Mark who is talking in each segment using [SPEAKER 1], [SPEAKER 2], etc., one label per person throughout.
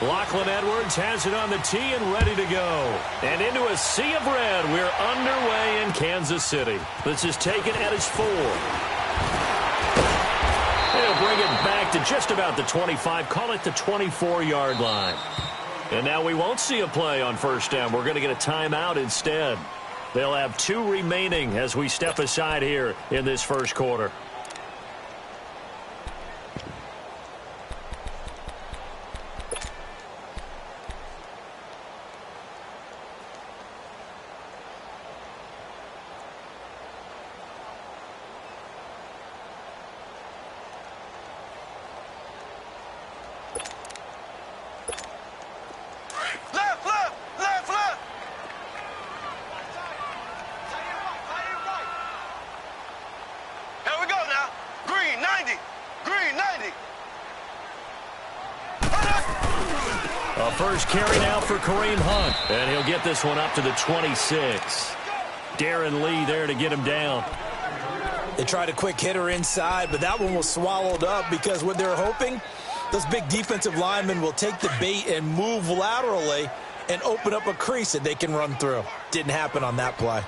[SPEAKER 1] Lachlan Edwards has it on the tee and ready to go. And into a sea of red, we're underway in Kansas City. This is taken at his 4. He'll bring it back to just about the 25, call it the 24-yard line. And now we won't see a play on first down. We're going to get a timeout instead. They'll have 2 remaining as we step aside here in this first quarter.
[SPEAKER 2] First carry now for Kareem Hunt. And he'll get this one up to the 26. Darren Lee there to get him down.
[SPEAKER 3] They tried a quick hitter inside, but that one was swallowed up because what they're hoping, those big defensive linemen will take the bait and move laterally and open up a crease that they can run through. Didn't happen on that play.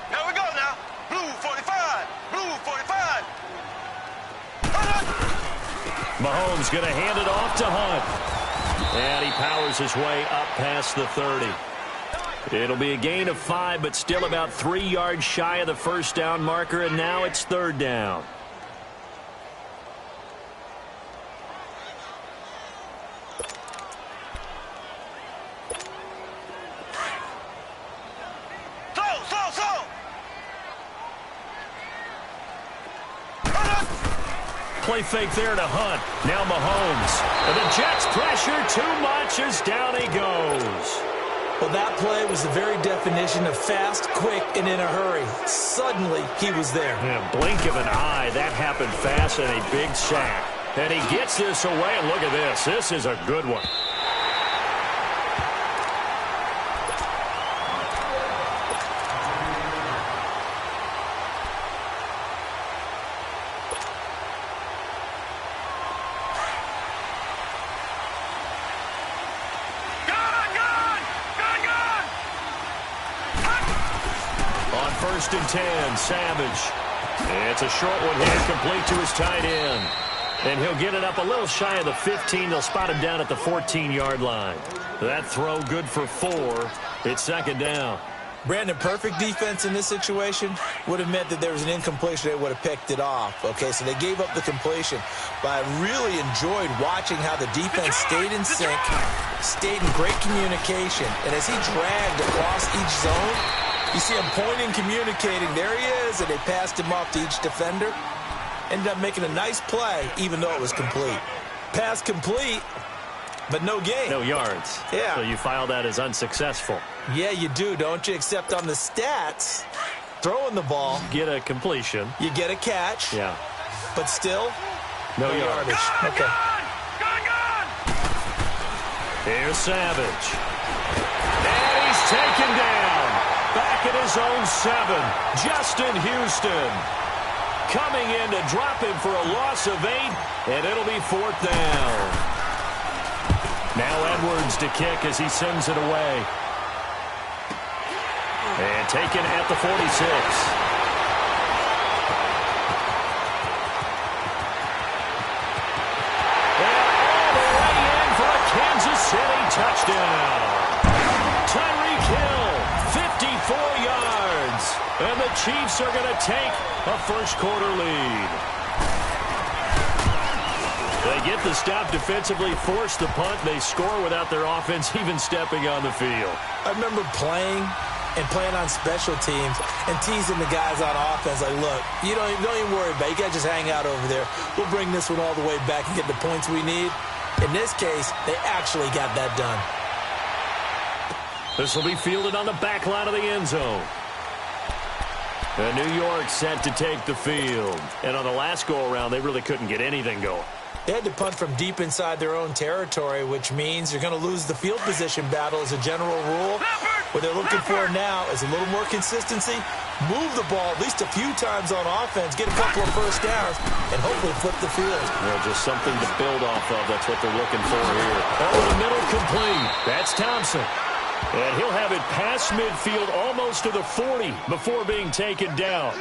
[SPEAKER 4] Here we go now. Blue 45. Blue 45.
[SPEAKER 1] Mahomes going to hand it off to Hunt. And he powers his way up past the 30. It'll be a gain of 5, but still about 3 yards shy of the first down marker, and now it's 3rd down. Play fake there to Hunt. Now Mahomes. And the Jets pressure too much as down he goes.
[SPEAKER 3] Well, that play was the very definition of fast, quick, and in a hurry. Suddenly, he was there.
[SPEAKER 1] Yeah, blink of an eye. That happened fast and a big sack. And he gets this away, and look at this. This is a good one. First and 10, Savage. It's a short one here, complete to his tight end. And he'll get it up a little shy of the 15. They'll spot him down at the 14-yard line. That throw good for 4. It's 2nd down.
[SPEAKER 3] Brandon, perfect defense in this situation would have meant that there was an incompletion. They would have picked it off. Okay, so they gave up the completion. But I really enjoyed watching how the defense stayed in sync, stayed in great communication. And as he dragged across each zone, you see him pointing, communicating. There he is, and they passed him off to each defender. Ended up making a nice play, even though it was complete. Pass complete, but no gain.
[SPEAKER 1] No yards.
[SPEAKER 3] Yeah.
[SPEAKER 1] So you file that as unsuccessful.
[SPEAKER 3] Yeah, you do, don't you? Except on the stats, throwing the ball.
[SPEAKER 1] Get a completion.
[SPEAKER 3] You get a catch.
[SPEAKER 1] Yeah.
[SPEAKER 3] But still,
[SPEAKER 1] no yardage.
[SPEAKER 3] Okay.
[SPEAKER 1] Here's Savage. And he's taken down. Back at his own 7, Justin Houston. Coming in to drop him for a loss of 8, and it'll be 4th down. Now Edwards to kick as he sends it away. And taken at the 46. And all the way in for a Kansas City touchdown. Tyreek Hill, 54 yards. And the Chiefs are going to take a first-quarter lead. They get the stop defensively, force the punt. They score without their offense even stepping on the field.
[SPEAKER 3] I remember playing on special teams and teasing the guys on offense like, look, you don't even worry about it. You guys just hang out over there. We'll bring this one all the way back and get the points we need. In this case, they actually got that done.
[SPEAKER 1] This will be fielded on the back line of the end zone. And New York set to take the field. And on the last go-around, they really couldn't get anything going.
[SPEAKER 3] They had to punt from deep inside their own territory, which means you're going to lose the field position battle as a general rule. What they're looking for now is a little more consistency, move the ball at least a few times on offense, get a couple of first downs, and hopefully flip the field.
[SPEAKER 2] Well, just something to build off of. That's what they're looking for here. Over the middle, complete. That's Thompson. And he'll have it past midfield almost to the 40 before being taken down.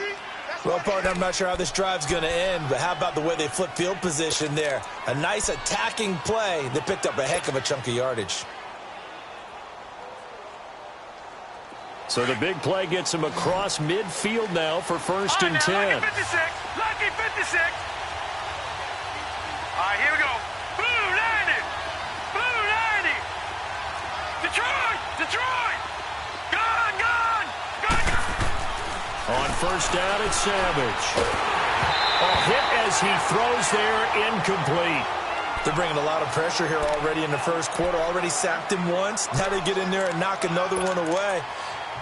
[SPEAKER 3] Well, partner, I'm not sure how this drive's going to end, but how about the way they flip field position there? A nice attacking play that picked up a heck of a chunk of yardage.
[SPEAKER 2] So the big play gets him across midfield now for 1st and 10.
[SPEAKER 4] Lucky 56. Lucky 56. All right, here we go. Blue 90. Blue 90. Detroit. Detroit. Gone, gone. Gone, gone.
[SPEAKER 2] On 1st down, it's Savage. A hit as he throws there, incomplete.
[SPEAKER 3] They're bringing a lot of pressure here already in the first quarter. Already sacked him once. Now they get in there and knock another one away.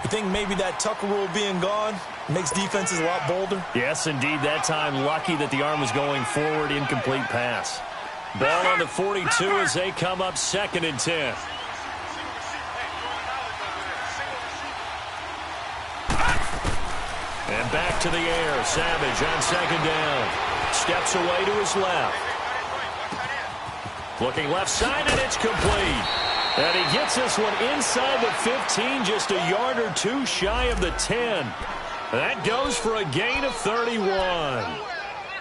[SPEAKER 3] You think maybe that Tucker rule being gone makes defenses a lot bolder?
[SPEAKER 2] Yes, indeed. That time, lucky that the arm was going forward. Incomplete pass. Ball on the 42 as they come up 2nd and 10. And back to the air. Savage on 2nd down. Steps away to his left. Looking left side, and it's complete. And he gets this one inside the 15, just a yard or two shy of the 10. That goes for a gain of 31.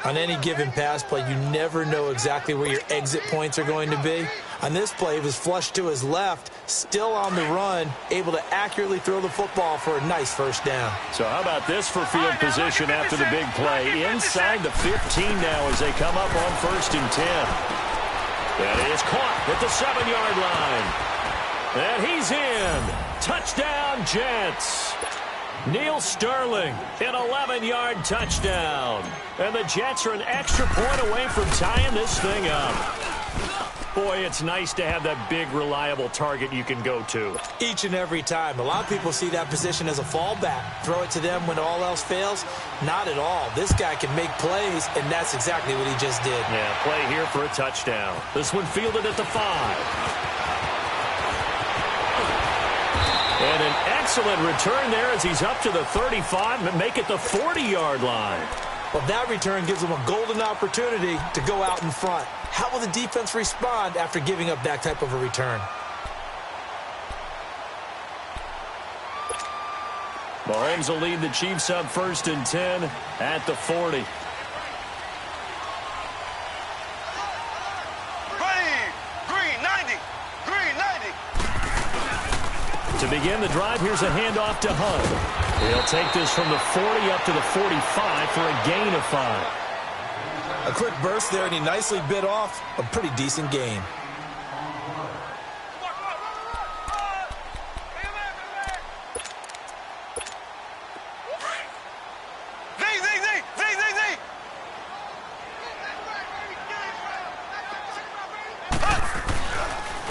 [SPEAKER 3] On any given pass play, you never know exactly where your exit points are going to be. On this play, he was flushed to his left, still on the run, able to accurately throw the football for a nice 1st down.
[SPEAKER 2] So how about this for field position after the big play? Inside the 15 now as they come up on 1st and 10. And is caught at the 7-yard line. And he's in. Touchdown, Jets. Neil Sterling, an 11-yard touchdown. And the Jets are an extra point away from tying this thing up. Boy, it's nice to have that big, reliable target you can go to.
[SPEAKER 3] Each and every time. A lot of people see that position as a fallback. Throw it to them when all else fails. Not at all. This guy can make plays, and that's exactly what he just did.
[SPEAKER 2] Yeah, play here for a touchdown. This one fielded at the 5. And an excellent return there as he's up to the 35 and make it the 40-yard line.
[SPEAKER 3] Well, that return gives them a golden opportunity to go out in front. How will the defense respond after giving up that type of a return?
[SPEAKER 2] Mahomes will lead the Chiefs up 1st and 10 at the 40.
[SPEAKER 4] Green 90. Green 90.
[SPEAKER 2] To begin the drive, here's a handoff to Hunt. He'll take this from the 40 up to the 45 for a gain of 5.
[SPEAKER 3] A quick burst there, and he nicely bit off a pretty decent gain.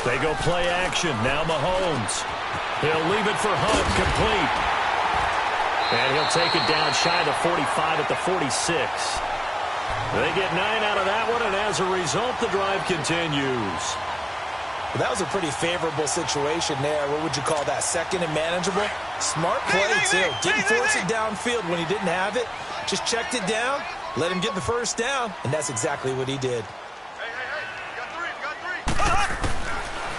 [SPEAKER 2] They go play action. Now Mahomes. He'll leave it for Hunt, complete. And he'll take it down shy of the 45 at the 46. They get 9 out of that one, and as a result, the drive continues.
[SPEAKER 3] Well, that was a pretty favorable situation there. What would you call that? 2nd and manageable? Smart play, too. Didn't force it downfield when he didn't have it. Just checked it down, let him get the 1st down, and that's exactly what he did.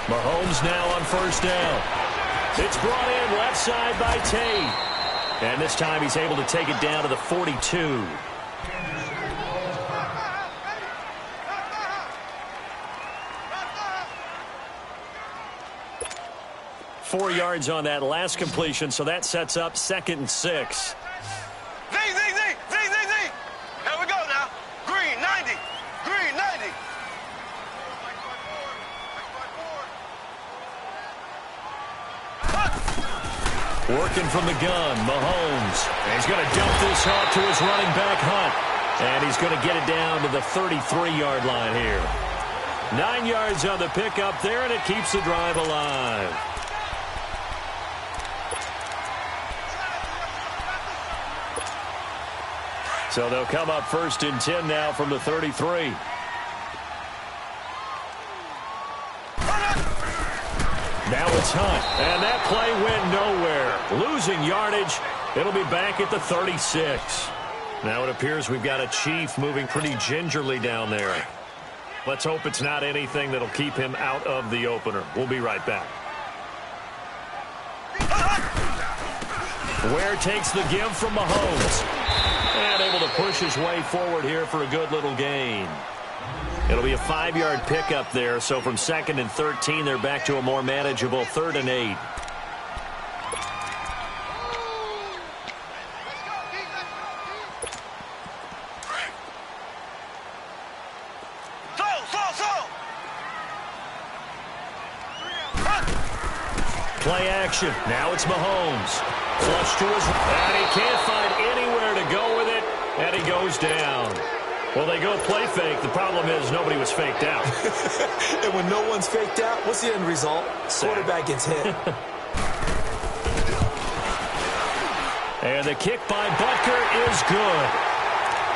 [SPEAKER 2] Mahomes now on 1st down. It's brought in left side by Tate. And this time he's able to take it down to the 42. Four yards on that last completion, so that sets up 2nd and 6.
[SPEAKER 4] Z. Here we go now. Green 90. Green 90.
[SPEAKER 2] Working from the gun, Mahomes. And he's going to dump this off to his running back, Hunt. And he's going to get it down to the 33-yard line here. 9 yards on the pickup there, and it keeps the drive alive. So they'll come up 1st and 10 now from the 33. Now it's Hunt. And that play went nowhere. Losing yardage. It'll be back at the 36. Now it appears we've got a Chief moving pretty gingerly down there. Let's hope it's not anything that'll keep him out of the opener. We'll be right back. Ware takes the give from Mahomes. And able to push his way forward here for a good little gain. It'll be a 5-yard pickup there. So from 2nd and 13, they're back to a more manageable 3rd and 8. Play action. Now it's Mahomes. Flush to his... And he can't find anywhere to go with it. And he goes down. Well, they go play fake. The problem is nobody was faked out.
[SPEAKER 3] And when no one's faked out, what's the end result? Quarterback gets hit.
[SPEAKER 2] And the kick by Butker is good.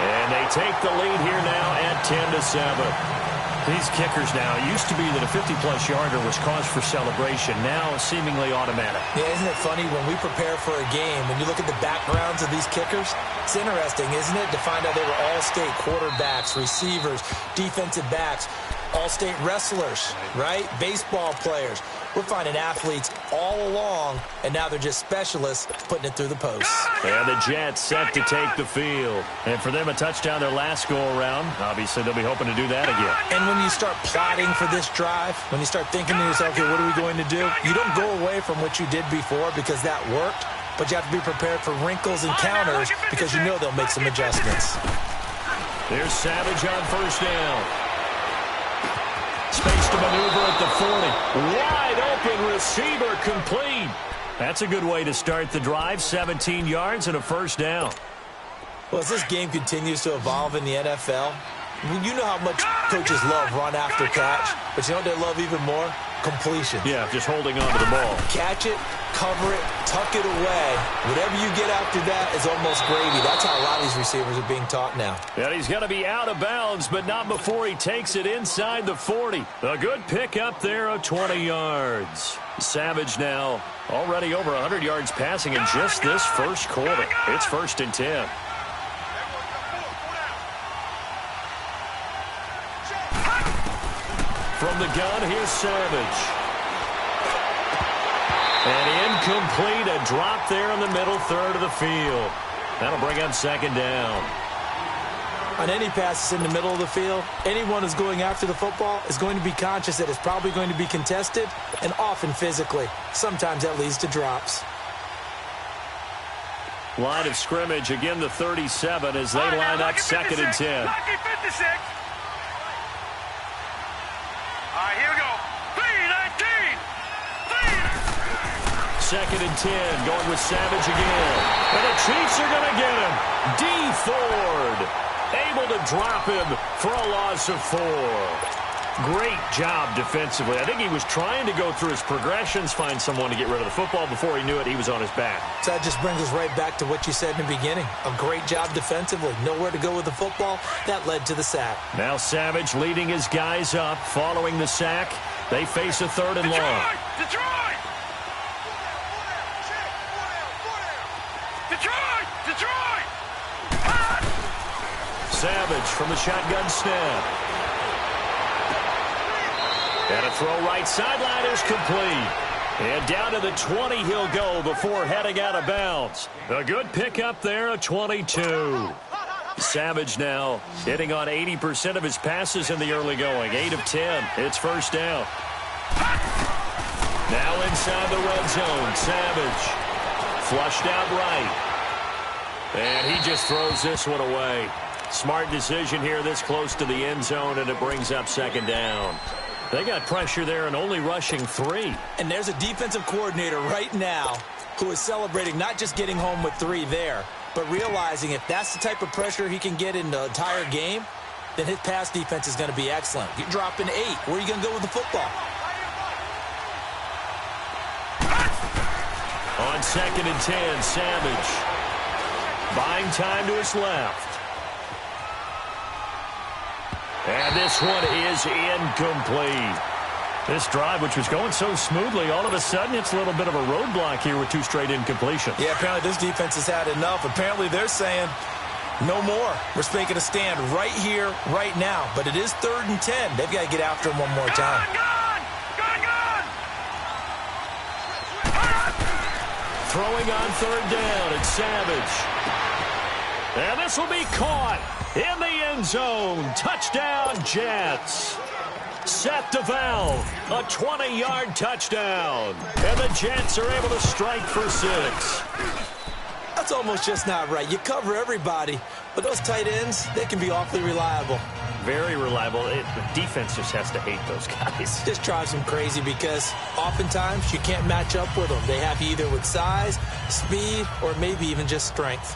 [SPEAKER 2] And they take the lead here now at 10-7. These kickers now, it used to be that a 50-plus yarder was cause for celebration. Now, seemingly automatic.
[SPEAKER 3] Yeah, isn't it funny when we prepare for a game, when you look at the backgrounds of these kickers, it's interesting, isn't it, to find out they were all-state quarterbacks, receivers, defensive backs, all-state wrestlers, right? Baseball players. We're finding athletes all along, and now they're just specialists putting it through the post.
[SPEAKER 2] And the Jets set to take the field. And for them, a touchdown their last go-around. Obviously, they'll be hoping to do that again.
[SPEAKER 3] And when you start plotting for this drive, when you start thinking to yourself, okay, what are we going to do? You don't go away from what you did before because that worked, but you have to be prepared for wrinkles and counters because you know they'll make some adjustments.
[SPEAKER 2] There's Savage on first down. Space to maneuver at the 40. Wide open receiver complete. That's a good way to start the drive. 17 yards and a first down.
[SPEAKER 3] Well, as this game continues to evolve in the NFL, you know how much coaches love run after catch, but you know what they love even more? Completion.
[SPEAKER 2] Yeah, just holding on to the ball.
[SPEAKER 3] Catch it, cover it, tuck it away. Whatever you get after that is almost gravy. That's how a lot of these receivers are being taught now.
[SPEAKER 2] And he's going to be out of bounds, but not before he takes it inside the 40. A good pick up there of 20 yards. Savage now already over 100 yards passing in just this first quarter. It's 1st and 10. From the gun, here's Savage. And incomplete, a drop there in the middle third of the field. That'll bring up 2nd down.
[SPEAKER 3] On any passes in the middle of the field, anyone who's going after the football is going to be conscious that it's probably going to be contested, and often physically. Sometimes that leads to drops.
[SPEAKER 2] Line of scrimmage, again the 37 as they line up 2nd and 10.
[SPEAKER 4] All right, here we go. 3-19.
[SPEAKER 2] 2nd and 10, going with Savage again. And the Chiefs are going to get him. D. Ford able to drop him for a loss of 4. Great job defensively. I think he was trying to go through his progressions, find someone to get rid of the football. Before he knew it, he was on his back.
[SPEAKER 3] So that just brings us right back to what you said in the beginning. A great job defensively. Nowhere to go with the football. That led to the sack.
[SPEAKER 2] Now Savage leading his guys up following the sack. They face a 3rd and long.
[SPEAKER 4] Detroit!
[SPEAKER 2] Savage from the shotgun snap. And a throw right sideline is complete. And down to the 20 he'll go before heading out of bounds. A good pickup there, a 22. Savage now hitting on 80% of his passes in the early going. 8 of 10. It's 1st down. Now inside the red zone. Savage flushed out right. And he just throws this one away. Smart decision here this close to the end zone, and it brings up 2nd down. They got pressure there and only rushing 3.
[SPEAKER 3] And there's a defensive coordinator right now who is celebrating not just getting home with 3 there, but realizing if that's the type of pressure he can get in the entire game, then his pass defense is going to be excellent. You're dropping 8. Where are you going to go with the football?
[SPEAKER 2] On 2nd and 10, Savage buying time to his left. And this one is incomplete. This drive, which was going so smoothly, all of a sudden it's a little bit of a roadblock here with 2 straight incompletions.
[SPEAKER 3] Yeah, apparently this defense has had enough. Apparently they're saying no more. We're making a stand right here, right now. But it is 3rd and 10. They've got to get after him one more time.
[SPEAKER 2] Throwing on 3rd down, it's Savage. And this will be caught in the end zone. Touchdown, Jets. Seth DeValve, a 20-yard touchdown. And the Jets are able to strike for 6.
[SPEAKER 3] That's almost just not right. You cover everybody, but those tight ends, they can be awfully reliable.
[SPEAKER 2] Very reliable. The defense just has to hate those guys.
[SPEAKER 3] Just drives them crazy because oftentimes you can't match up with them. They have you either with size, speed, or maybe even just strength.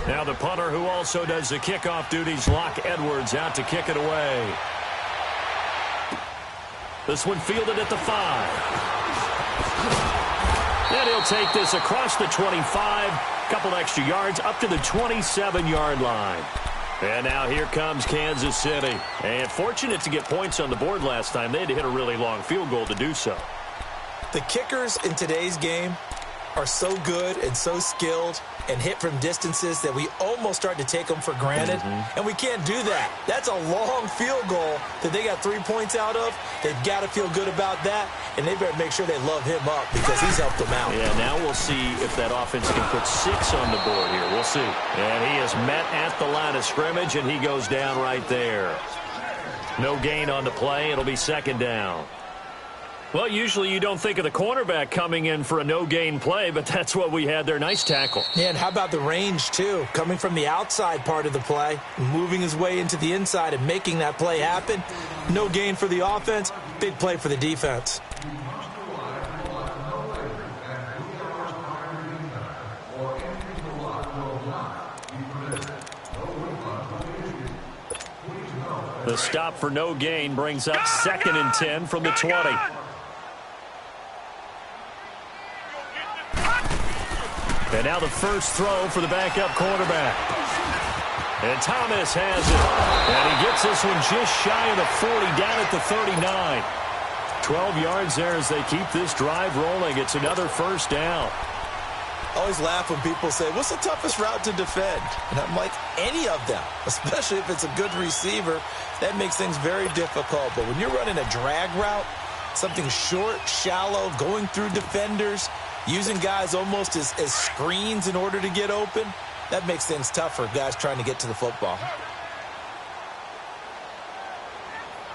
[SPEAKER 2] Now the punter who also does the kickoff duties, Locke Edwards, out to kick it away. This one fielded at the 5. And he'll take this across the 25, couple extra yards, up to the 27-yard line. And now here comes Kansas City. And fortunate to get points on the board last time. They had to hit a really long field goal to do so.
[SPEAKER 3] The kickers in today's game are so good and so skilled and hit from distances that we almost start to take them for granted. And we can't do that. That's a long field goal that they got 3 points out of. They've got to feel good about that, and they better make sure they love him up because he's helped them out.
[SPEAKER 2] Yeah, now we'll see if that offense can put 6 on the board here. We'll see. And he is met at the line of scrimmage, and he goes down right there. No gain on the play. It'll be 2nd down. Well, usually you don't think of the cornerback coming in for a no-gain play, but that's what we had there. Nice tackle.
[SPEAKER 3] Yeah, and how about the range, too? Coming from the outside part of the play, moving his way into the inside and making that play happen. No gain for the offense, big play for the defense.
[SPEAKER 2] The stop for no gain brings up 2nd and 10 from the 20. And now the first throw for the backup quarterback. And Thomas has it. And he gets this one just shy of the 40, down at the 39. 12 yards there as they keep this drive rolling. It's another 1st down.
[SPEAKER 3] I always laugh when people say, what's the toughest route to defend? And I'm like, any of them, especially if it's a good receiver. That makes things very difficult. But when you're running a drag route, something short, shallow, going through defenders, using guys almost as screens in order to get open, that makes things tough for guys trying to get to the football.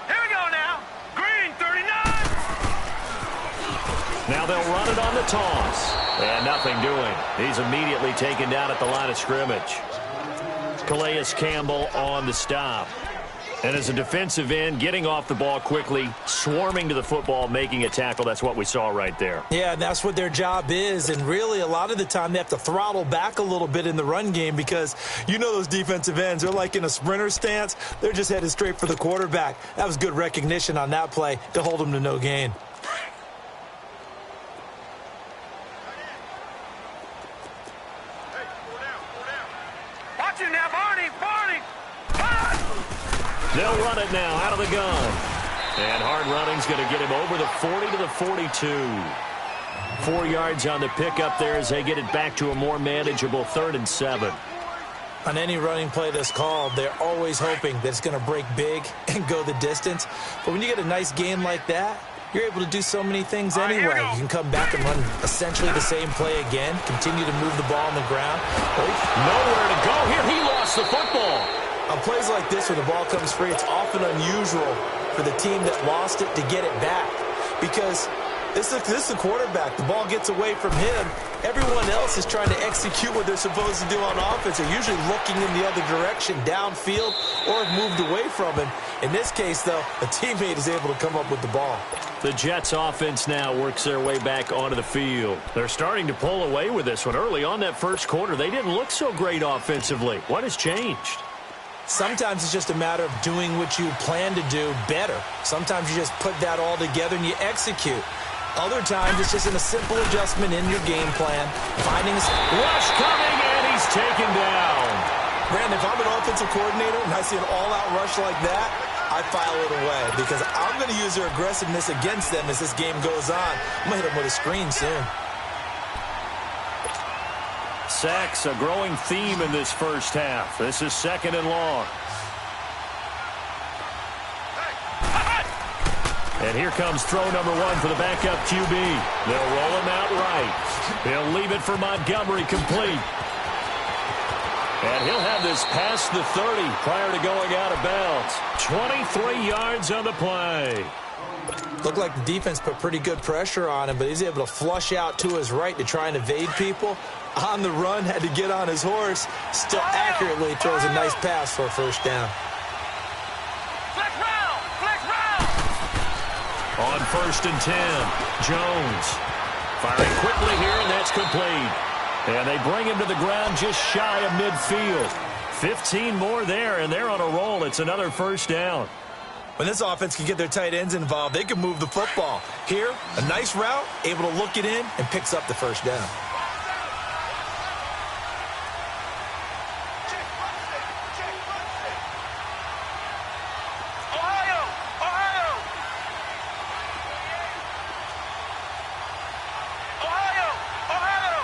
[SPEAKER 4] Here we go now. Green, 39.
[SPEAKER 2] Now they'll run it on the toss. And nothing doing. He's immediately taken down at the line of scrimmage. Calais Campbell on the stop. And as a defensive end, getting off the ball quickly, swarming to the football, making a tackle. That's what we saw right there.
[SPEAKER 3] Yeah, and that's what their job is. And really, a lot of the time, they have to throttle back a little bit in the run game because you know those defensive ends, they're like in a sprinter stance. They're just headed straight for the quarterback. That was good recognition on that play to hold them to no gain.
[SPEAKER 4] Watch it now, Barney.
[SPEAKER 2] They'll run it now out of the gun. And hard running's going to get him over the 40 to the 42. 4 yards on the pickup there as they get it back to a more manageable 3rd and 7.
[SPEAKER 3] On any running play that's called, they're always hoping that it's going to break big and go the distance. But when you get a nice game like that, you're able to do so many things anyway. You can come back and run essentially the same play again, continue to move the ball on the ground.
[SPEAKER 2] Nowhere to go here. He lost the football.
[SPEAKER 3] On plays like this, when the ball comes free, it's often unusual for the team that lost it to get it back. Because this is the quarterback. The ball gets away from him. Everyone else is trying to execute what they're supposed to do on offense. They're usually looking in the other direction, downfield, or have moved away from him. In this case, though, a teammate is able to come up with the ball.
[SPEAKER 2] The Jets offense now works their way back onto the field. They're starting to pull away with this one. Early on that first quarter, they didn't look so great offensively. What has changed?
[SPEAKER 3] Sometimes it's just a matter of doing what you plan to do better. Sometimes you just put that all together and you execute. Other times it's just a simple adjustment in your game plan. Finding
[SPEAKER 2] rush coming, and he's taken down.
[SPEAKER 3] Brandon, if I'm an offensive coordinator and I see an all-out rush like that, I I file it away because I'm going to use their aggressiveness against them as this game goes on. I'm going to hit them with a screen soon.
[SPEAKER 2] Sacks, a growing theme in this first half. This is 2nd and long. And here comes throw number 1 for the backup QB. They'll roll him out right. He'll leave it for Montgomery complete. And he'll have this past the 30 prior to going out of bounds. 23 yards on the play.
[SPEAKER 3] Looked like the defense put pretty good pressure on him, but he's able to flush out to his right to try and evade people. On the run, had to get on his horse. Still accurately throws a nice pass for a first down.
[SPEAKER 4] Flex round! Flex round!
[SPEAKER 2] On 1st and 10, Jones firing quickly here, and that's complete. And they bring him to the ground just shy of midfield. 15 more there, and they're on a roll. It's another first down.
[SPEAKER 3] When this offense can get their tight ends involved, they can move the football. Here, a nice route, able to look it in, and picks up the first down.
[SPEAKER 4] Ohio! Ohio! Ohio! Ohio!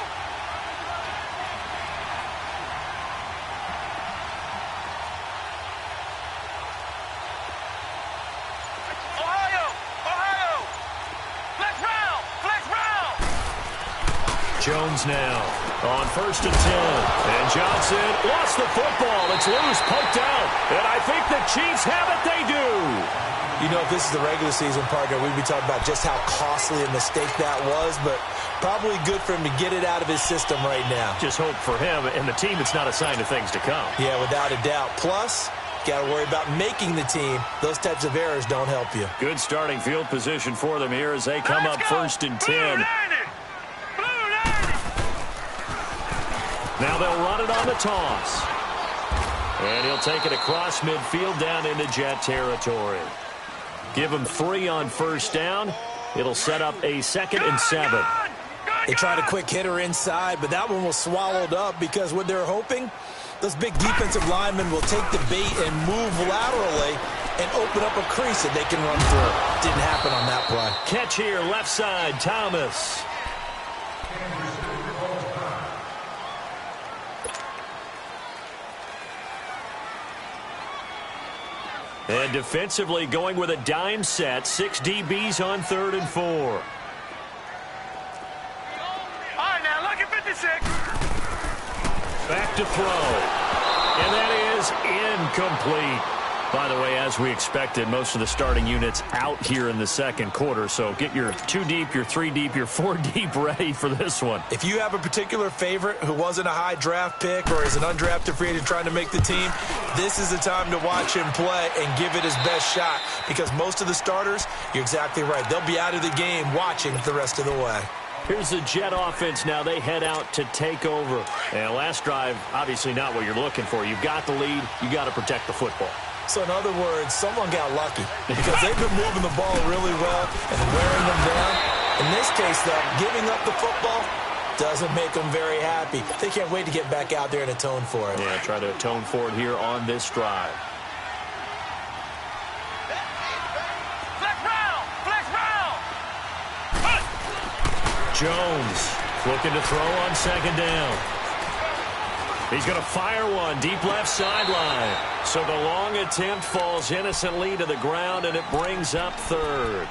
[SPEAKER 4] Ohio! Ohio! Flex round! Flex round!
[SPEAKER 2] Jones now on 1st and 10. And Johnson lost the football. It's loose, poked out. And I think the Chiefs have it. They do.
[SPEAKER 3] You know, if this is the regular season, partner, we'd be talking about just how costly a mistake that was, but probably good for him to get it out of his system right now.
[SPEAKER 2] Just hope for him and the team it's not a sign of things to come.
[SPEAKER 3] Yeah, without a doubt. Plus, got to worry about making the team. Those types of errors don't help you.
[SPEAKER 2] Good starting field position for them here as they come up 1st and 10. Now they'll run it on the toss. And he'll take it across midfield down into Jet territory. Give him 3 on 1st down. It'll set up a 2nd and 7.
[SPEAKER 3] They tried a quick hitter inside, but that one was swallowed up because what they're hoping, those big defensive linemen will take the bait and move laterally and open up a crease that they can run through. Didn't happen on that play.
[SPEAKER 2] Catch here, left side, Thomas. And defensively going with a dime set. 6 DBs on 3rd and 4.
[SPEAKER 4] All right, now look at 56.
[SPEAKER 2] Back to throw. And that is incomplete. By the way, as we expected, most of the starting units out here in the 2nd quarter. So get your 2 deep, your 3 deep, your 4 deep ready for this one.
[SPEAKER 3] If you have a particular favorite who wasn't a high draft pick or is an undrafted free agent trying to make the team, this is the time to watch him play and give it his best shot because most of the starters, you're exactly right, they'll be out of the game watching the rest of the way.
[SPEAKER 2] Here's the Jet offense now. They head out to take over. And last drive, obviously not what you're looking for. You've got the lead. You got to protect the football.
[SPEAKER 3] So in other words, someone got lucky because they've been moving the ball really well and wearing them down. In this case, though, giving up the football doesn't make them very happy. They can't wait to get back out there and atone for it.
[SPEAKER 2] Yeah, try to atone for it here on this drive.
[SPEAKER 4] Flex round! Flex round!
[SPEAKER 2] Jones looking to throw on 2nd down. He's going to fire one deep left sideline. So the long attempt falls innocently to the ground, and it brings up 3rd.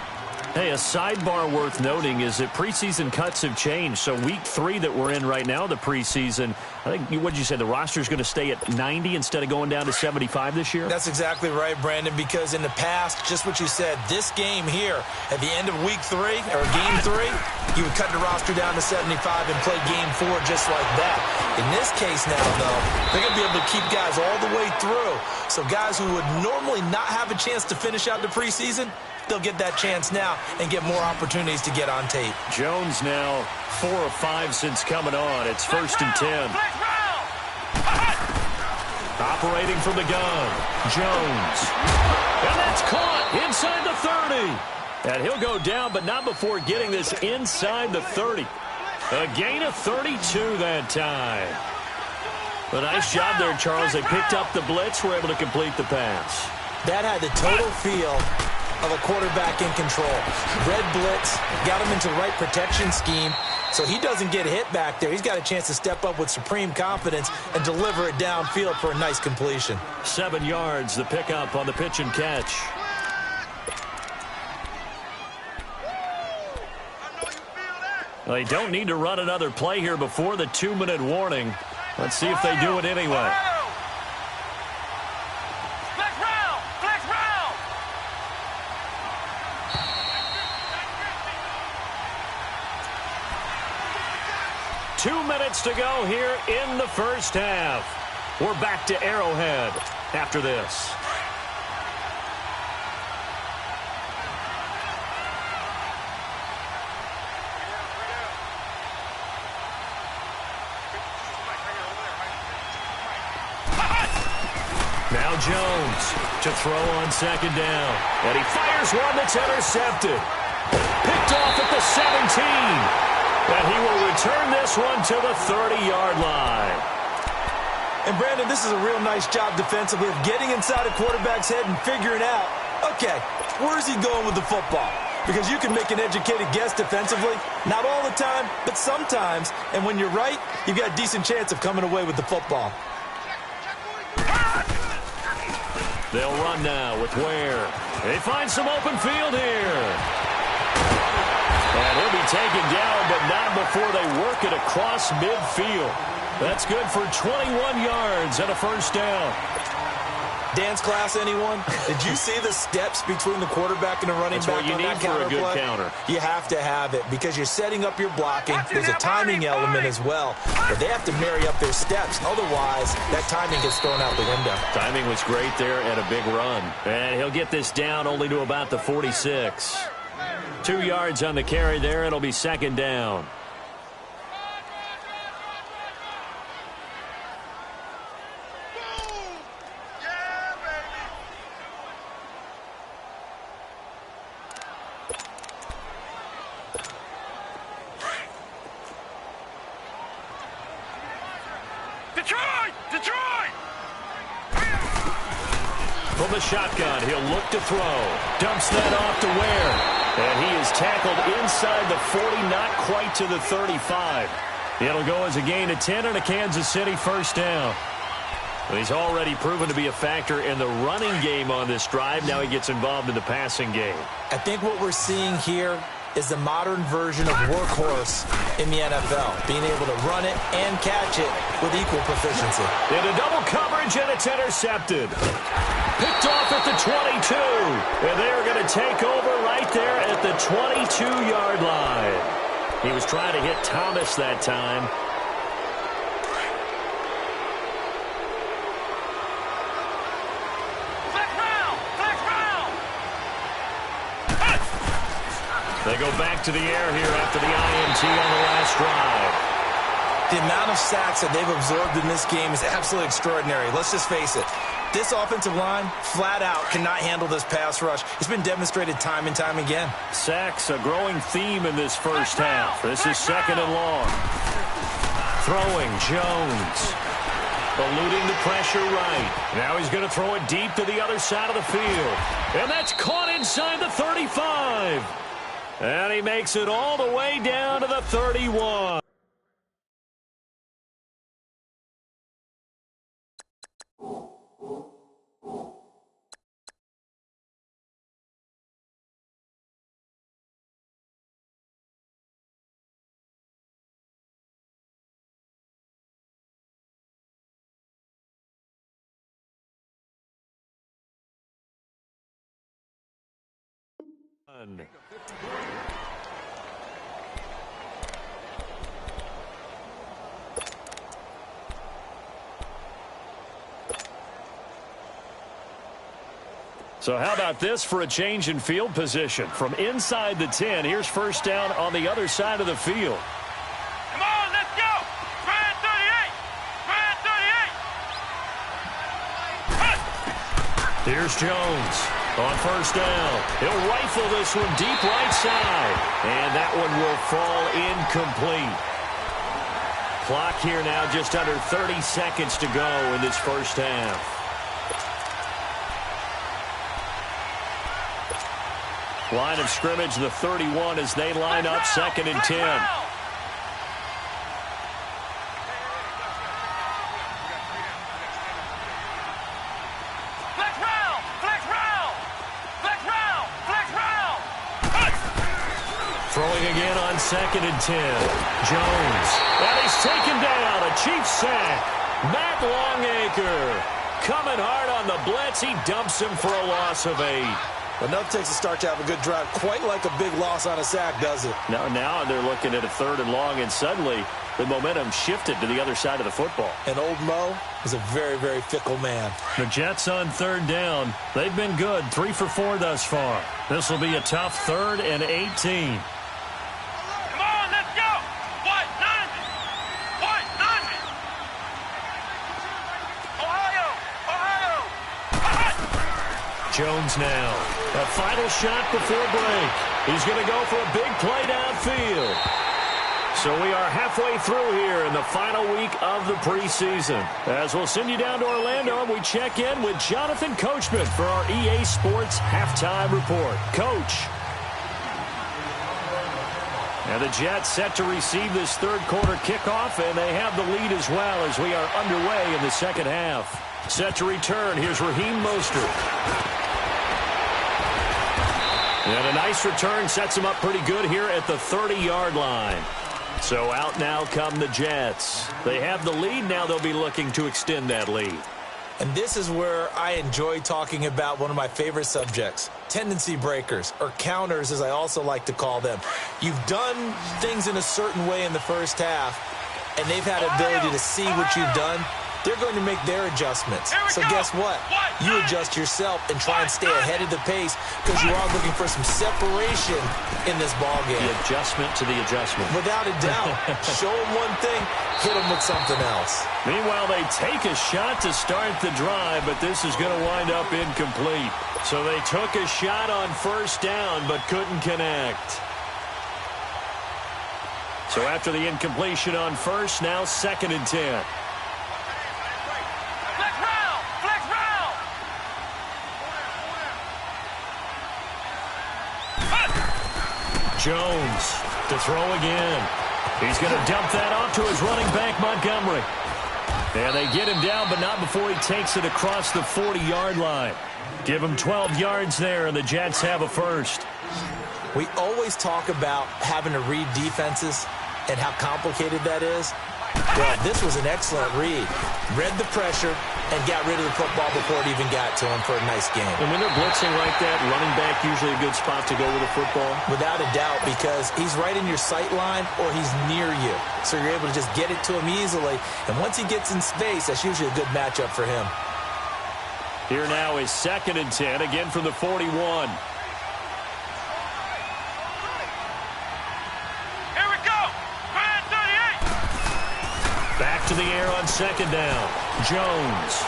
[SPEAKER 2] Hey, a sidebar worth noting is that preseason cuts have changed. So week 3 that we're in right now, the preseason, I think, what did you say, the roster's going to stay at 90 instead of going down to 75 this year?
[SPEAKER 3] That's exactly right, Brandon, because in the past, just what you said, this game here, at the end of week 3, or game 3, you would cut the roster down to 75 and play game 4 just like that. In this case now, though, they're going to be able to keep guys all the way through. So guys who would normally not have a chance to finish out the preseason, they'll get that chance now and get more opportunities to get on tape.
[SPEAKER 2] Jones now 4 of 5 since coming on. It's 1st and 10. Operating from the gun, Jones. And that's caught inside the 30. And he'll go down, but not before getting this inside the 30. A gain of 32 that time. A nice job there, Charles. They picked up the blitz, were able to complete the pass.
[SPEAKER 3] That had the total feel of a quarterback in control. Red blitz, got him into the right protection scheme, so he doesn't get hit back there. He's got a chance to step up with supreme confidence and deliver it downfield for a nice completion.
[SPEAKER 2] 7 yards, the pickup on the pitch and catch. Well, they don't need to run another play here before the 2-minute warning. Let's see if they do it anyway.
[SPEAKER 4] Flex round! Flex round!
[SPEAKER 2] 2 minutes to go here in the first half. We're back to Arrowhead after this. Now Jones to throw on second down. And he fires one that's intercepted. Picked off at the 17. And he will return this one to the 30-yard line.
[SPEAKER 3] And, Brandon, this is a real nice job defensively of getting inside a quarterback's head and figuring out, okay, where's he going with the football? Because you can make an educated guess defensively. Not all the time, but sometimes. And when you're right, you've got a decent chance of coming away with the football.
[SPEAKER 2] They'll run now with Ware. They find some open field here. And he'll be taken down, but not before they work it across midfield. That's good for 21 yards and a first down.
[SPEAKER 3] Dance class, anyone? Did you see the steps between the quarterback and the running
[SPEAKER 2] That's
[SPEAKER 3] back
[SPEAKER 2] what you
[SPEAKER 3] on
[SPEAKER 2] need
[SPEAKER 3] that
[SPEAKER 2] for
[SPEAKER 3] counter
[SPEAKER 2] a good
[SPEAKER 3] play?
[SPEAKER 2] counter.
[SPEAKER 3] You have to have it because you're setting up your blocking. There's a timing element as well. But they have to marry up their steps. Otherwise, that timing gets thrown out the window.
[SPEAKER 2] Timing was great there and a big run. And he'll get this down only to about the 46. 2 yards on the carry there. It'll be second down. From the shotgun, he'll look to throw. Dumps that off to Ware. And he is tackled inside the 40, not quite to the 35. It'll go as a gain of 10 and a Kansas City first down. Well, he's already proven to be a factor in the running game on this drive. Now he gets involved in the passing game.
[SPEAKER 3] I think what we're seeing here is the modern version of workhorse in the NFL, being able to run it and catch it with equal proficiency.
[SPEAKER 2] Into double coverage, and it's intercepted. Picked off at the 22. And they're going to take over right there at the 22-yard line. He was trying to hit Thomas that time. They go back to the air here after the INT on the last drive.
[SPEAKER 3] The amount of sacks that they've absorbed in this game is absolutely extraordinary. Let's just face it. This offensive line, flat out, cannot handle this pass rush. It's been demonstrated time and time again.
[SPEAKER 2] Sacks, a growing theme in this first half. This is second and long. Throwing, Jones. Eluding the pressure right. Now he's going to throw it deep to the other side of the field. And that's caught inside the 35. And he makes it all the way down to the 31. So how about this for a change in field position? From inside the 10, here's first down on the other side of the field.
[SPEAKER 4] Come on, let's go! Brand 38! Brand 38!
[SPEAKER 2] Here's Jones on first down. He'll rifle this one deep right side. And that one will fall incomplete. Clock here now just under 30 seconds to go in this first half. Line of scrimmage, the 31, as they line up 2nd and 10. Throwing again on 2nd and 10. Jones. And he's taken down. A Chiefs sack. Matt Longacre coming hard on the blitz. He dumps him for a loss of 8.
[SPEAKER 3] Enough takes a start to have a good drive. Quite like a big loss on a sack, does it?
[SPEAKER 2] Now they're looking at a 3rd and long, and suddenly the momentum shifted to the other side of the football.
[SPEAKER 3] And old Mo is a very, very fickle man.
[SPEAKER 2] The Jets on 3rd down. They've been good. 3 for 4 thus far. This will be a tough 3rd and 18. Jones now. A final shot before break. He's going to go for a big play downfield. So we are halfway through here in the final week of the preseason. As we'll send you down to Orlando, and we check in with Jonathan Coachman for our EA Sports Halftime Report. Coach. And the Jets set to receive this 3rd quarter kickoff, and they have the lead as well as we are underway in the 2nd half. Set to return. Here's Raheem Mostert. And a nice return sets him up pretty good here at the 30-yard line. So out now come the Jets. They have the lead. Now they'll be looking to extend that lead.
[SPEAKER 3] And this is where I enjoy talking about one of my favorite subjects, tendency breakers, or counters as I also like to call them. You've done things in a certain way in the first half, and they've had ability to see what you've done. They're going to make their adjustments. So guess what? You adjust yourself and try and stay ahead of the pace because you are looking for some separation in this ballgame.
[SPEAKER 2] The adjustment to the adjustment.
[SPEAKER 3] Without a doubt. Show them one thing, hit them with something else.
[SPEAKER 2] Meanwhile, they take a shot to start the drive, but this is going to wind up incomplete. So they took a shot on 1st down, but couldn't connect. So after the incompletion on 1st, now 2nd and 10. Jones to throw again. He's going to dump that off to his running back, Montgomery. And they get him down, but not before he takes it across the 40-yard line. Give him 12 yards there, and the Jets have a 1st.
[SPEAKER 3] We always talk about having to read defenses and how complicated that is. Well, this was an excellent read. Read the pressure and got rid of the football before it even got to him for a nice game.
[SPEAKER 2] And when they're blitzing like that, running back usually a good spot to go with a football?
[SPEAKER 3] Without a doubt, because he's right in your sight line or he's near you. So you're able to just get it to him easily. And once he gets in space, that's usually a good matchup for him.
[SPEAKER 2] Here now is 2nd and 10, again from the 41. Back to the air on 2nd down. Jones.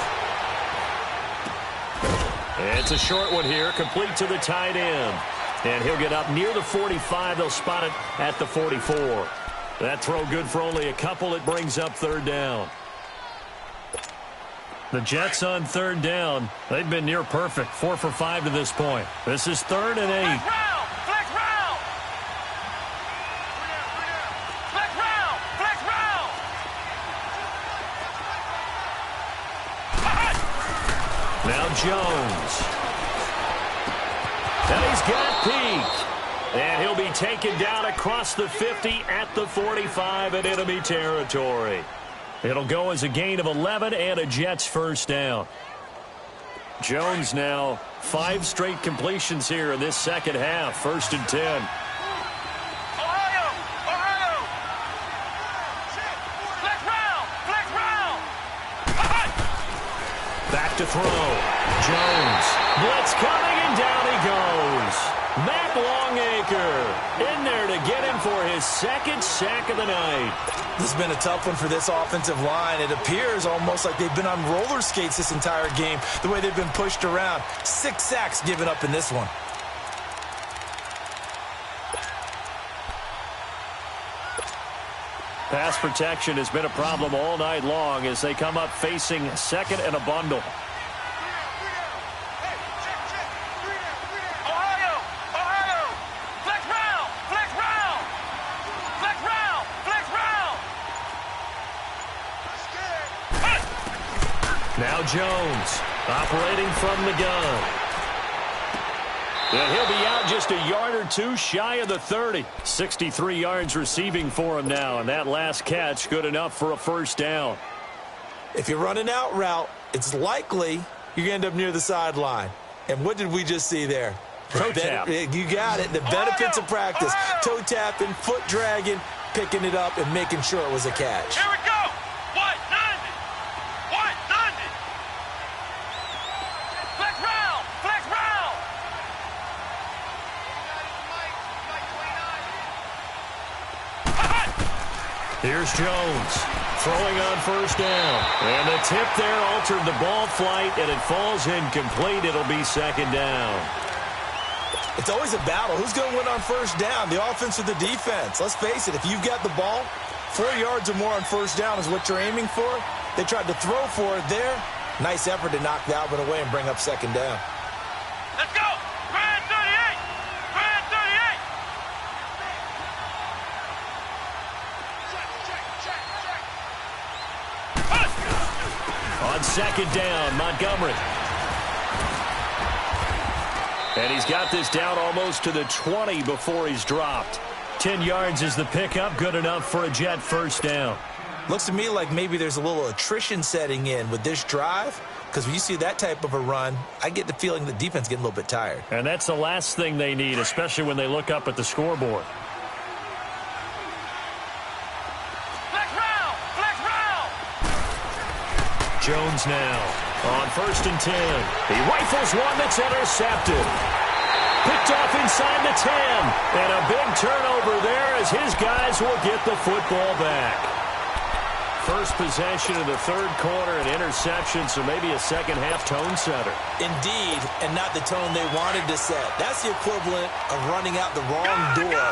[SPEAKER 2] It's a short one here, complete to the tight end. And he'll get up near the 45. They'll spot it at the 44. That throw good for only a couple. It brings up 3rd down. The Jets on 3rd down. They've been near perfect, 4 for 5 to this point. This is 3rd and 8. Now Jones. And he's got Peak. And he'll be taken down across the 50 at the 45 in enemy territory. It'll go as a gain of 11 and a Jets 1st down. Jones now 5 straight completions here in this 2nd half. 1st and 10. Back to throw. Jones. Blitz coming, and down he goes. Matt Longacre in there to get him for his 2nd sack of the night.
[SPEAKER 3] This has been a tough one for this offensive line. It appears almost like they've been on roller skates this entire game, the way they've been pushed around. 6 sacks given up in this one.
[SPEAKER 2] Pass protection has been a problem all night long as they come up facing 2nd and a bundle.
[SPEAKER 4] Ohio!
[SPEAKER 2] Jones operating from the gun. And he'll be out just a yard or two shy of the 30. 63 yards receiving for him now, and that last catch good enough for a first down.
[SPEAKER 3] If you're running out route, it's likely you're going to end up near the sideline. And what did we just see there?
[SPEAKER 2] Toe tap.
[SPEAKER 3] You got it. The benefits of practice. Toe tapping, foot dragging, picking it up, and making sure it was a catch.
[SPEAKER 4] Here we go. 190. 190. Flex round. Flex round.
[SPEAKER 2] Here's Jones throwing on first down. And the tip there altered the ball flight, and it falls incomplete. It'll be second down.
[SPEAKER 3] It's always a battle. Who's going to win on first down, the offense or the defense? Let's face it, if you've got the ball, 4 yards or more on first down is what you're aiming for. They tried to throw for it there. Nice effort to knock that one away and bring up second down.
[SPEAKER 4] Let's go. Grand 38. Grand 38.
[SPEAKER 2] On second down, Montgomery. And he's got this down almost to the 20 before he's dropped. 10 yards is the pickup, good enough for a Jet first down.
[SPEAKER 3] Looks to me like maybe there's a little attrition setting in with this drive, because when you see that type of a run, I get the feeling the defense getting a little bit tired.
[SPEAKER 2] And that's the last thing they need, especially when they look up at the scoreboard.
[SPEAKER 4] Flex round. Flex round.
[SPEAKER 2] Jones now on first and 10. He rifles one that's intercepted. Picked off inside the 10. And a big turnover there as his guys will get the football back. First possession of the third quarter, an interception, so maybe a second-half tone setter.
[SPEAKER 3] Indeed, and not the tone they wanted to set. That's the equivalent of running out the wrong door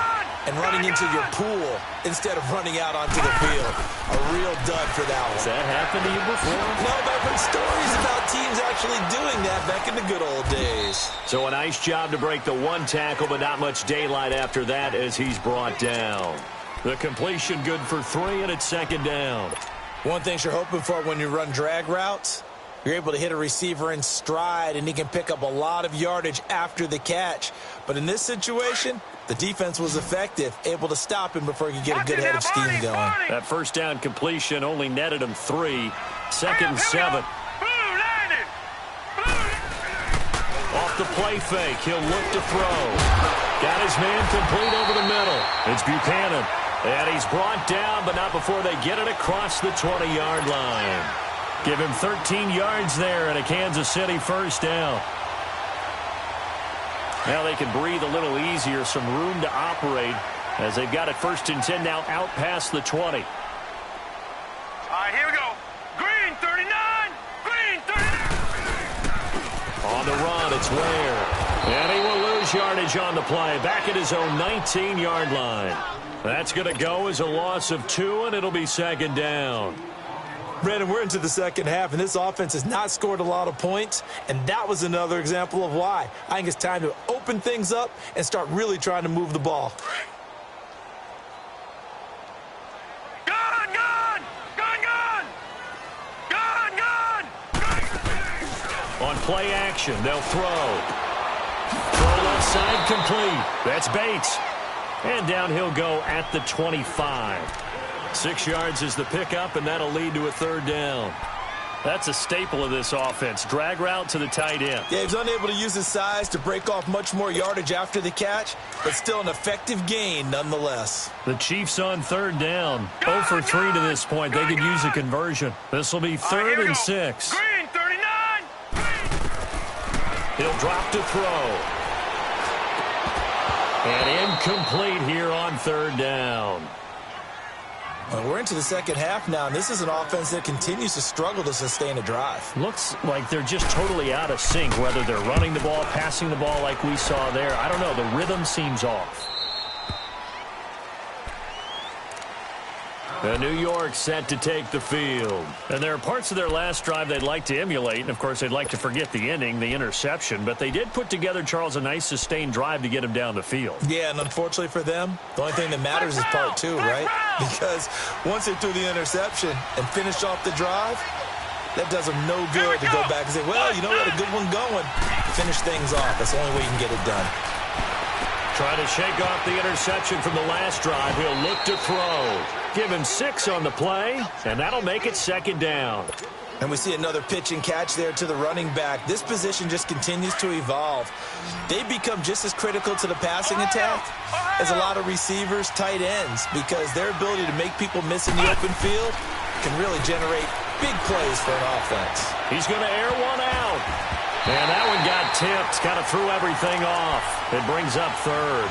[SPEAKER 3] and running into your pool instead of running out onto the field. A real dud for that one.
[SPEAKER 2] Has that happened to you before?
[SPEAKER 3] No, but I've heard stories about teams actually doing that back in the good old days.
[SPEAKER 2] So a nice job to break the one tackle, but not much daylight after that as he's brought down. The completion good for 3, and it's second down.
[SPEAKER 3] One thing you're hoping for when you run drag routes, you're able to hit a receiver in stride, and he can pick up a lot of yardage after the catch. But in this situation, the defense was effective, able to stop him before he could get a good head of steam going.
[SPEAKER 2] That first down completion only netted him 3. Second and 7. Off the play fake, he'll look to throw. Got his man complete over the middle. It's Buchanan. And he's brought down, but not before they get it across the 20-yard line. Give him 13 yards there and a Kansas City first down. Now they can breathe a little easier, some room to operate as they've got it first and 10 now out past the 20.
[SPEAKER 4] All right, here we go. Green 39. Green 39.
[SPEAKER 2] On the run, it's Ware. And he will lose yardage on the play. Back at his own 19-yard line. That's going to go as a loss of 2, and it'll be second down.
[SPEAKER 3] Brandon, we're into the second half, and this offense has not scored a lot of points, and that was another example of why. I think it's time to open things up and start really trying to move the ball.
[SPEAKER 4] Gun, gun! Gun, gun! Gun, gun!
[SPEAKER 2] On play action, they'll throw. Throw left side complete. That's Bates. And down he'll go at the 25. 6 yards is the pickup, and that'll lead to a third down. That's a staple of this offense. Drag route to the tight end.
[SPEAKER 3] Yeah, he was unable to use his size to break off much more yardage after the catch, but still an effective gain nonetheless.
[SPEAKER 2] The Chiefs on third down. 0 for 3 to this point. They could use a conversion. This will be third and 6.
[SPEAKER 4] Green 39.
[SPEAKER 2] He'll drop to throw. And incomplete here on third down.
[SPEAKER 3] Well, we're into the second half now, and this is an offense that continues to struggle to sustain a drive.
[SPEAKER 2] Looks like they're just totally out of sync, whether they're running the ball, passing the ball like we saw there. I don't know. The rhythm seems off. And New York set to take the field. And there are parts of their last drive they'd like to emulate. And, of course, they'd like to forget the ending, the interception. But they did put together, Charles, a nice sustained drive to get him down the field.
[SPEAKER 3] Yeah, and unfortunately for them, the only thing that matters is part 2, right? Because once they threw the interception and finished off the drive, That does them no good to go back and say, well, you know, we had a good one going. Finish things off. That's the only way you can get it done.
[SPEAKER 2] Trying to shake off the interception from the last drive. He'll look to throw. Give him 6 on the play, and that'll make it 2nd down.
[SPEAKER 3] And we see another pitch and catch there to the running back. This position just continues to evolve. They become just as critical to the passing attack as a lot of receivers, tight ends, because their ability to make people miss in the open field can really generate big plays for an offense.
[SPEAKER 2] He's going to air one out. And that one got tipped, kind of threw everything off. It brings up 3rd.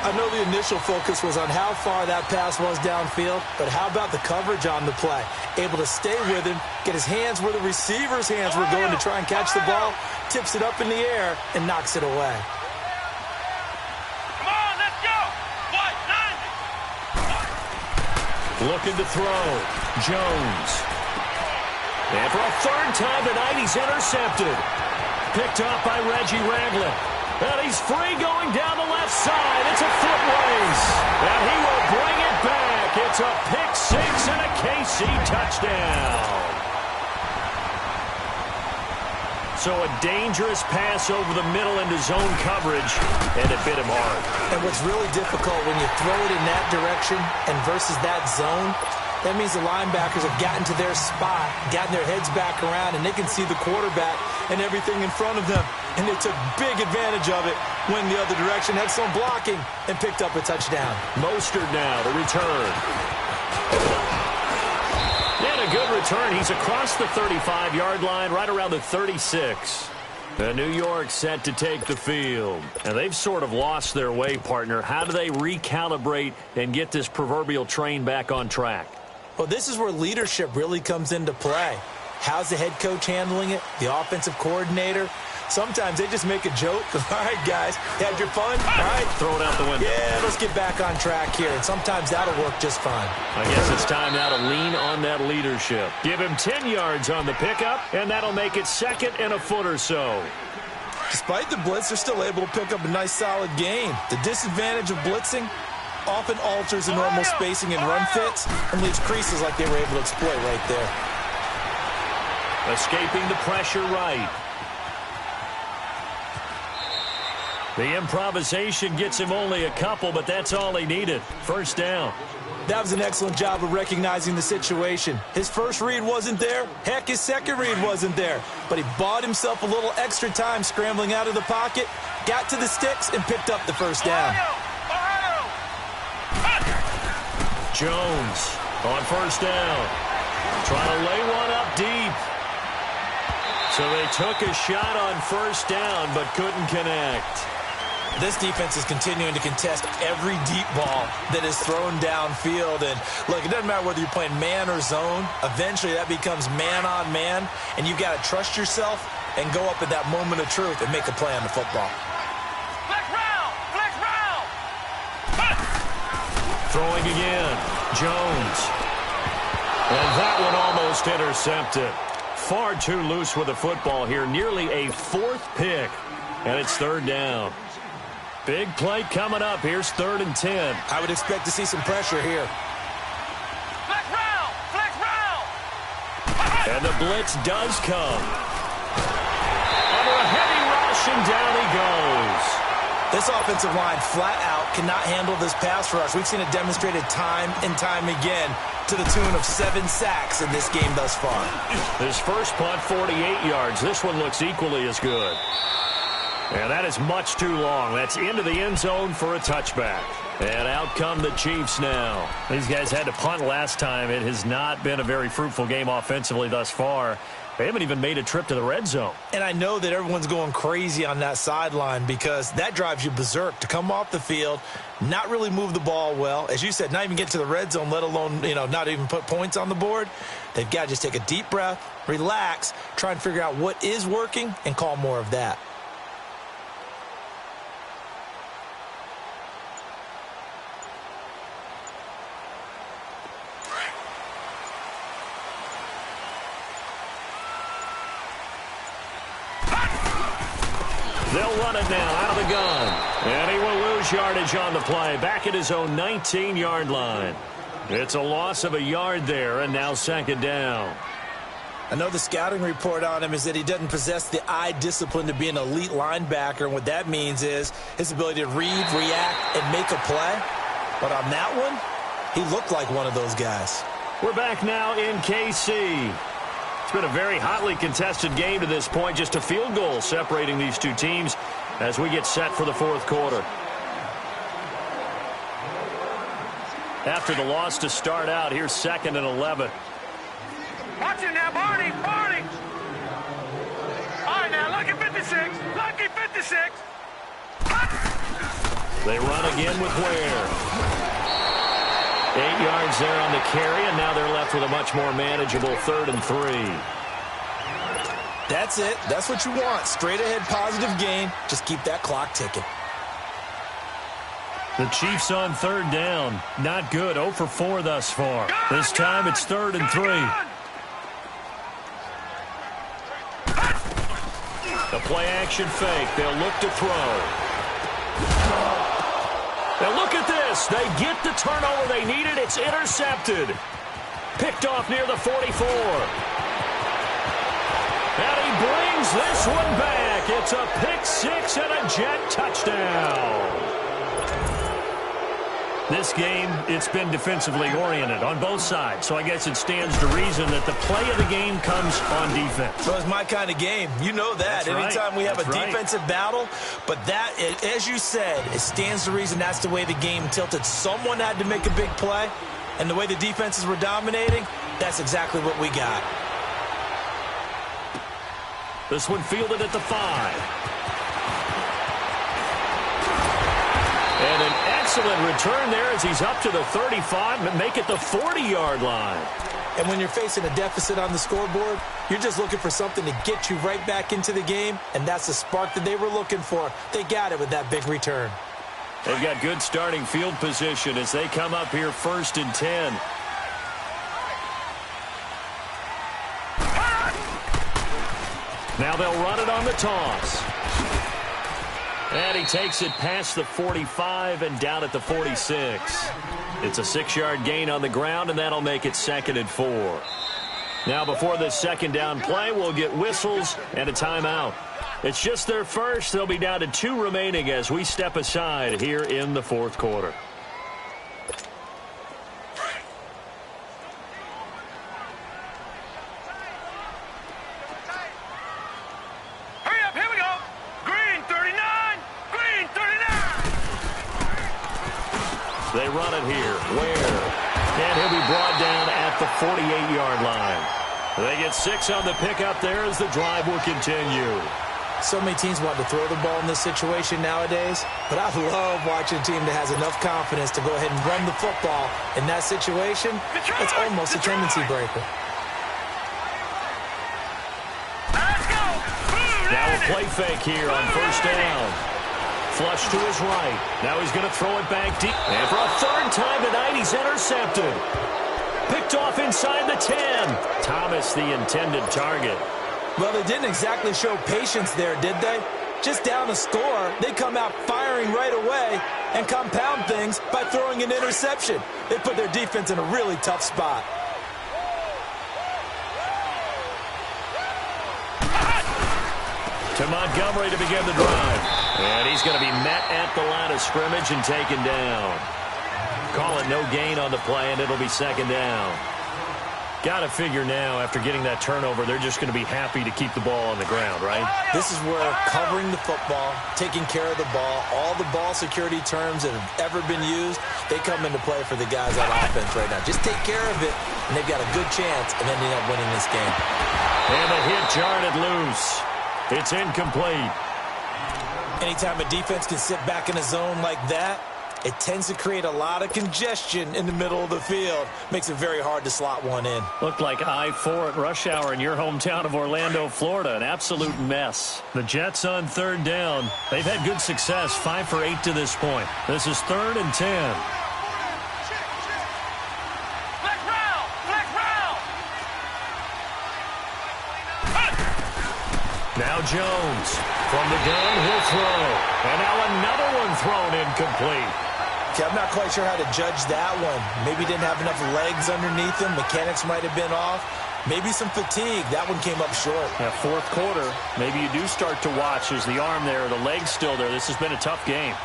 [SPEAKER 5] I know the initial focus was on how far that pass was downfield, but how about the coverage on the play? Able to stay with him, get his hands where the receiver's hands were going to try and catch the ball, tips it up in the air, and knocks it away.
[SPEAKER 4] Come on, let's go. What? 90.
[SPEAKER 2] Looking to throw. Jones. And for a 3rd time tonight, he's intercepted. Picked off by Reggie Ragland. And he's free going down the left side. It's a foot race. And he will bring it back. It's a pick 6 and a KC touchdown. So a dangerous pass over the middle into zone coverage, and it bit him hard.
[SPEAKER 3] And what's really difficult when you throw it in that direction and versus that zone, that means the linebackers have gotten to their spot, gotten their heads back around, and they can see the quarterback and everything in front of them. And they took big advantage of it, went the other direction, had some blocking, and picked up a touchdown.
[SPEAKER 2] Mostert now, the return. And a good return. He's across the 35-yard line, right around the 36. The New York set to take the field. And they've sort of lost their way, partner. How do they recalibrate and get this proverbial train back on track?
[SPEAKER 3] Well, this is where leadership really comes into play. How's the head coach handling it? The offensive coordinator? Sometimes they just make a joke. All right, guys, had your fun? All right.
[SPEAKER 2] Throw it out the window.
[SPEAKER 3] Yeah, let's get back on track here. And sometimes that'll work just fine.
[SPEAKER 2] I guess it's time now to lean on that leadership. Give him 10 yards on the pickup, and that'll make it 2nd and a foot or so.
[SPEAKER 3] Despite the blitz, they're still able to pick up a nice, solid gain. The disadvantage of blitzing often alters the normal spacing and run fits and leaves creases like they were able to exploit right there.
[SPEAKER 2] Escaping the pressure right. The improvisation gets him only a couple, but that's all he needed. 1st down.
[SPEAKER 3] That was an excellent job of recognizing the situation. His first read wasn't there. Heck, his second read wasn't there. But he bought himself a little extra time scrambling out of the pocket, got to the sticks, and picked up the 1st down.
[SPEAKER 2] Jones on 1st down. Trying to lay one up deep. So they took a shot on 1st down, but couldn't connect.
[SPEAKER 3] This defense is continuing to contest every deep ball that is thrown downfield. And, look, it doesn't matter whether you're playing man or zone. Eventually, that becomes man-on-man, and you've got to trust yourself and go up at that moment of truth and make a play on the football.
[SPEAKER 4] Flex round! Flex round!
[SPEAKER 2] Throwing again. Jones. And that one almost intercepted. Far too loose with the football here. Nearly a 4th pick. And it's 3rd down. Big play coming up. Here's 3rd and 10.
[SPEAKER 3] I would expect to see some pressure here.
[SPEAKER 4] Flex round! Flex round!
[SPEAKER 2] And the blitz does come. Under a heavy rush, and down he goes.
[SPEAKER 3] This offensive line flat out cannot handle this pass rush. We've seen it demonstrated time and time again to the tune of 7 sacks in this game thus far.
[SPEAKER 2] His first punt, 48 yards. This one looks equally as good. And that is much too long. That's into the end zone for a touchback. And out come the Chiefs now. These guys had to punt last time. It has not been a very fruitful game offensively thus far. They haven't even made a trip to the red zone.
[SPEAKER 3] And I know that everyone's going crazy on that sideline because that drives you berserk to come off the field, not really move the ball well. As you said, not even get to the red zone, let alone, not even put points on the board. They've got to just take a deep breath, relax, try and figure out what is working, and call more of that.
[SPEAKER 2] They'll run it now out of the gun. And he will lose yardage on the play. Back at his own 19-yard line. It's a loss of a yard there, and now 2nd down.
[SPEAKER 3] I know the scouting report on him is that he doesn't possess the eye discipline to be an elite linebacker, and what that means is his ability to read, react, and make a play. But on that one, he looked like one of those guys.
[SPEAKER 2] We're back now in KC. It's been a very hotly contested game to this point, just a field goal separating these two teams as we get set for the fourth quarter. After the loss to start out, here's 2nd and 11.
[SPEAKER 4] Watch it now, Barney, Barney. All right, now, lucky 56, lucky 56.
[SPEAKER 2] They run again with Ware. 8 yards there on the carry, and now they're left with a much more manageable 3rd and 3.
[SPEAKER 3] That's it. That's what you want. Straight ahead positive gain. Just keep that clock ticking.
[SPEAKER 2] The Chiefs on 3rd down. Not good. 0 for 4 thus far. This time it's 3rd and 3. The play-action fake. They'll look to throw. Now look at this. They get the turnover they needed. It's intercepted. Picked off near the 44. And he brings this one back. It's a pick six and a Jet touchdown. This game, it's been defensively oriented on both sides, so I guess it stands to reason that the play of the game comes on defense.
[SPEAKER 3] Well, it's my kind of game. You know that.
[SPEAKER 2] That's
[SPEAKER 3] Anytime
[SPEAKER 2] right.
[SPEAKER 3] we have
[SPEAKER 2] That's
[SPEAKER 3] a
[SPEAKER 2] right.
[SPEAKER 3] defensive battle, but that, as you said, it stands to reason that's the way the game tilted. Someone had to make a big play, and the way the defenses were dominating, that's exactly what we got.
[SPEAKER 2] This one fielded at the 5. And an excellent return there as he's up to the 35 and make it the 40-yard line.
[SPEAKER 3] And when you're facing a deficit on the scoreboard, you're just looking for something to get you right back into the game, and that's the spark that they were looking for. They got it with that big return.
[SPEAKER 2] They've got good starting field position as they come up here 1st and 10. Now they'll run it on the toss. And he takes it past the 45 and down at the 46. It's a 6-yard gain on the ground, and that'll make it 2nd and 4. Now before this 2nd down play, we'll get whistles and a timeout. It's just their first. They'll be down to 2 remaining as we step aside here in the 4th quarter.
[SPEAKER 4] Hurry up, here we go. Green 39, green 39.
[SPEAKER 2] They run it here. Ware. And he'll be brought down at the 48-yard line. They get 6 on the pickup there as the drive will continue.
[SPEAKER 3] So many teams want to throw the ball in this situation nowadays, but I love watching a team that has enough confidence to go ahead and run the football. In that situation, it's almost a tendency breaker.
[SPEAKER 4] Let's go. Boom,
[SPEAKER 2] Now a
[SPEAKER 4] landed.
[SPEAKER 2] play fake here on 1st down. Flush to his right. Now he's going to throw it back deep. And for a 3rd time tonight, he's intercepted. Picked off inside the 10. Thomas, the intended target.
[SPEAKER 3] Well, they didn't exactly show patience there, did they? Just down a score, they come out firing right away and compound things by throwing an interception. They put their defense in a really tough spot.
[SPEAKER 2] To Montgomery to begin the drive. And he's going to be met at the line of scrimmage and taken down. Call it no gain on the play, and it'll be 2nd down. Got to figure now, after getting that turnover, they're just going to be happy to keep the ball on the ground, right?
[SPEAKER 3] This is where covering the football, taking care of the ball, all the ball security terms that have ever been used, they come into play for the guys on offense right now. Just take care of it, and they've got a good chance of ending up winning this game.
[SPEAKER 2] And the hit jarred it loose. It's incomplete.
[SPEAKER 3] Anytime a defense can sit back in a zone like that, it tends to create a lot of congestion in the middle of the field. Makes it very hard to slot one in.
[SPEAKER 2] Looked like I-4 at rush hour in your hometown of Orlando, Florida. An absolute mess. The Jets on 3rd down. They've had good success, 5 for 8 to this point. This is 3rd and 10.
[SPEAKER 4] Flex round, flex round.
[SPEAKER 2] Now Jones from the gun, he'll throw. And now another one thrown incomplete.
[SPEAKER 3] Okay, I'm not quite sure how to judge that one. Maybe didn't have enough legs underneath him. Mechanics might have been off. Maybe some fatigue. That one came up short.
[SPEAKER 2] That fourth quarter, maybe you do start to watch. Is the arm there, the leg's still there. This has been a tough game.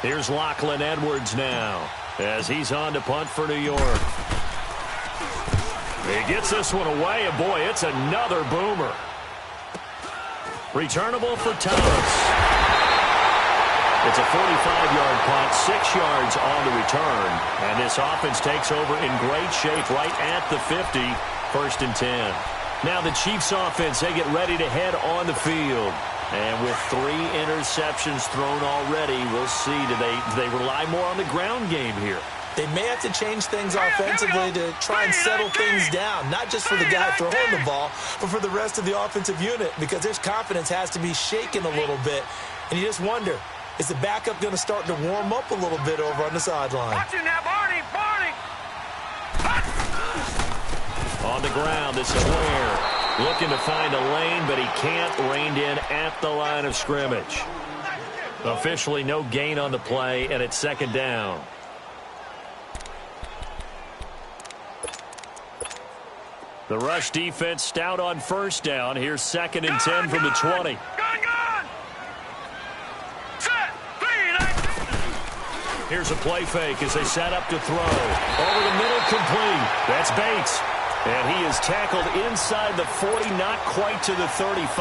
[SPEAKER 2] Here's Lachlan Edwards now as he's on to punt for New York. He gets this one away, and boy, it's another boomer. Returnable for Thomas. It's a 45-yard punt, 6 yards on the return, and this offense takes over in great shape right at the 50, 1st and 10. Now the Chiefs offense, they get ready to head on the field. And with 3 interceptions thrown already, we'll see. Do they rely more on the ground game here?
[SPEAKER 3] They may have to change things offensively to try and settle things down, not just for the guy throwing the ball, but for the rest of the offensive unit, because their confidence has to be shaken a little bit. And you just wonder, is the backup going to start to warm up a little bit over on the sideline?
[SPEAKER 2] On the ground, this is Ware. Looking to find a lane, but he can't. Reined in at the line of scrimmage. Officially no gain on the play, and it's 2nd down. The rush defense stout on 1st down. Here's 2nd and 10 from the 20. Here's a play fake as they set up to throw. Over the middle, complete. That's Bates. And he is tackled inside the 40, not quite to the 35.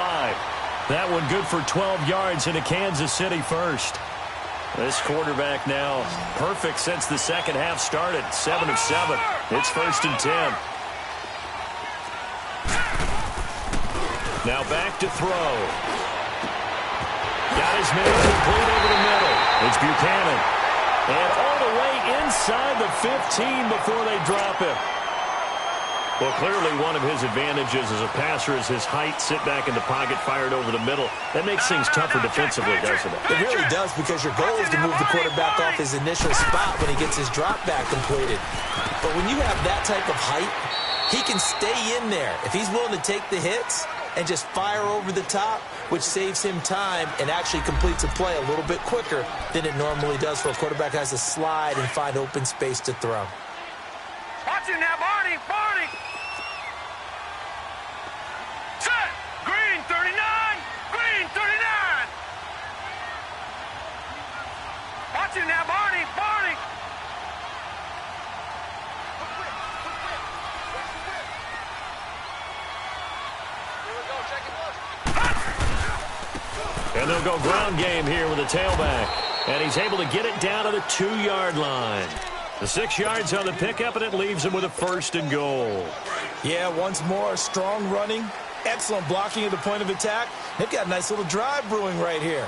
[SPEAKER 2] That one good for 12 yards into Kansas City first. This quarterback now perfect since the second half started. 7 of 7. It's 1st and 10. Now back to throw. Got his man complete over the middle. It's Buchanan. And all the way inside the 15 before they drop him. Well, clearly one of his advantages as a passer is his height, sit back in the pocket, fired over the middle. That makes things tougher defensively, doesn't it?
[SPEAKER 3] It really does, because your goal is to move the quarterback off his initial spot when he gets his drop back completed. But when you have that type of height, he can stay in there. If he's willing to take the hits and just fire over the top, which saves him time and actually completes a play a little bit quicker than it normally does for a quarterback who has to slide and find open space to throw.
[SPEAKER 4] Watch it now, Barney! Barney! Set! Green 39! Green 39! Watch it now, Barney! Barney!
[SPEAKER 2] And they'll go ground game here with a tailback. And he's able to get it down to the 2-yard line. The 6 yards on the pickup, and it leaves him with a 1st and goal.
[SPEAKER 3] Yeah, once more, strong running, excellent blocking at the point of attack. They've got a nice little drive brewing right here.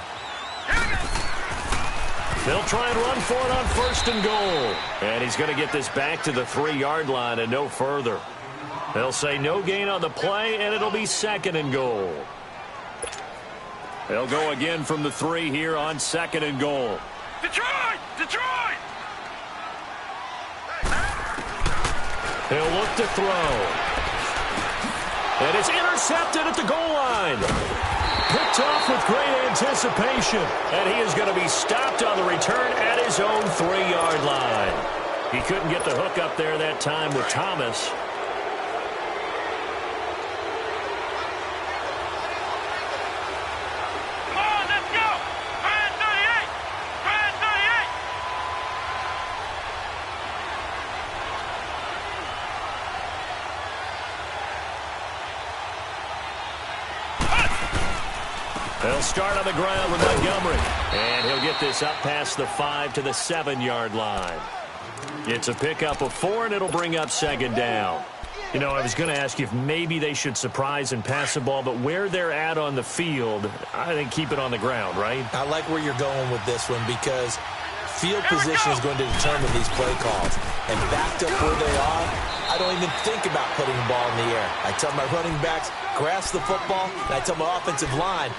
[SPEAKER 2] They'll try and run for it on 1st and goal. And he's going to get this back to the 3-yard line and no further. They'll say no gain on the play, and it'll be 2nd and goal. They'll go again from the 3 here on 2nd and goal.
[SPEAKER 4] Detroit! Detroit!
[SPEAKER 2] He'll look to throw. And it's intercepted at the goal line. Picked off with great anticipation. And he is going to be stopped on the return at his own 3-yard line. He couldn't get the hook up there that time with Thomas. They'll start on the ground with Montgomery. And he'll get this up past the 5 to the 7-yard line. It's a pickup of 4, and it'll bring up 2nd down. You know, I was going to ask you if maybe they should surprise and pass the ball, but where they're at on the field, I think keep it on the ground, right?
[SPEAKER 3] I like where you're going with this one, because field position is going to determine these play calls. And backed up where they are, I don't even think about putting the ball in the air. I tell my running backs, grasp the football, and I tell my offensive line,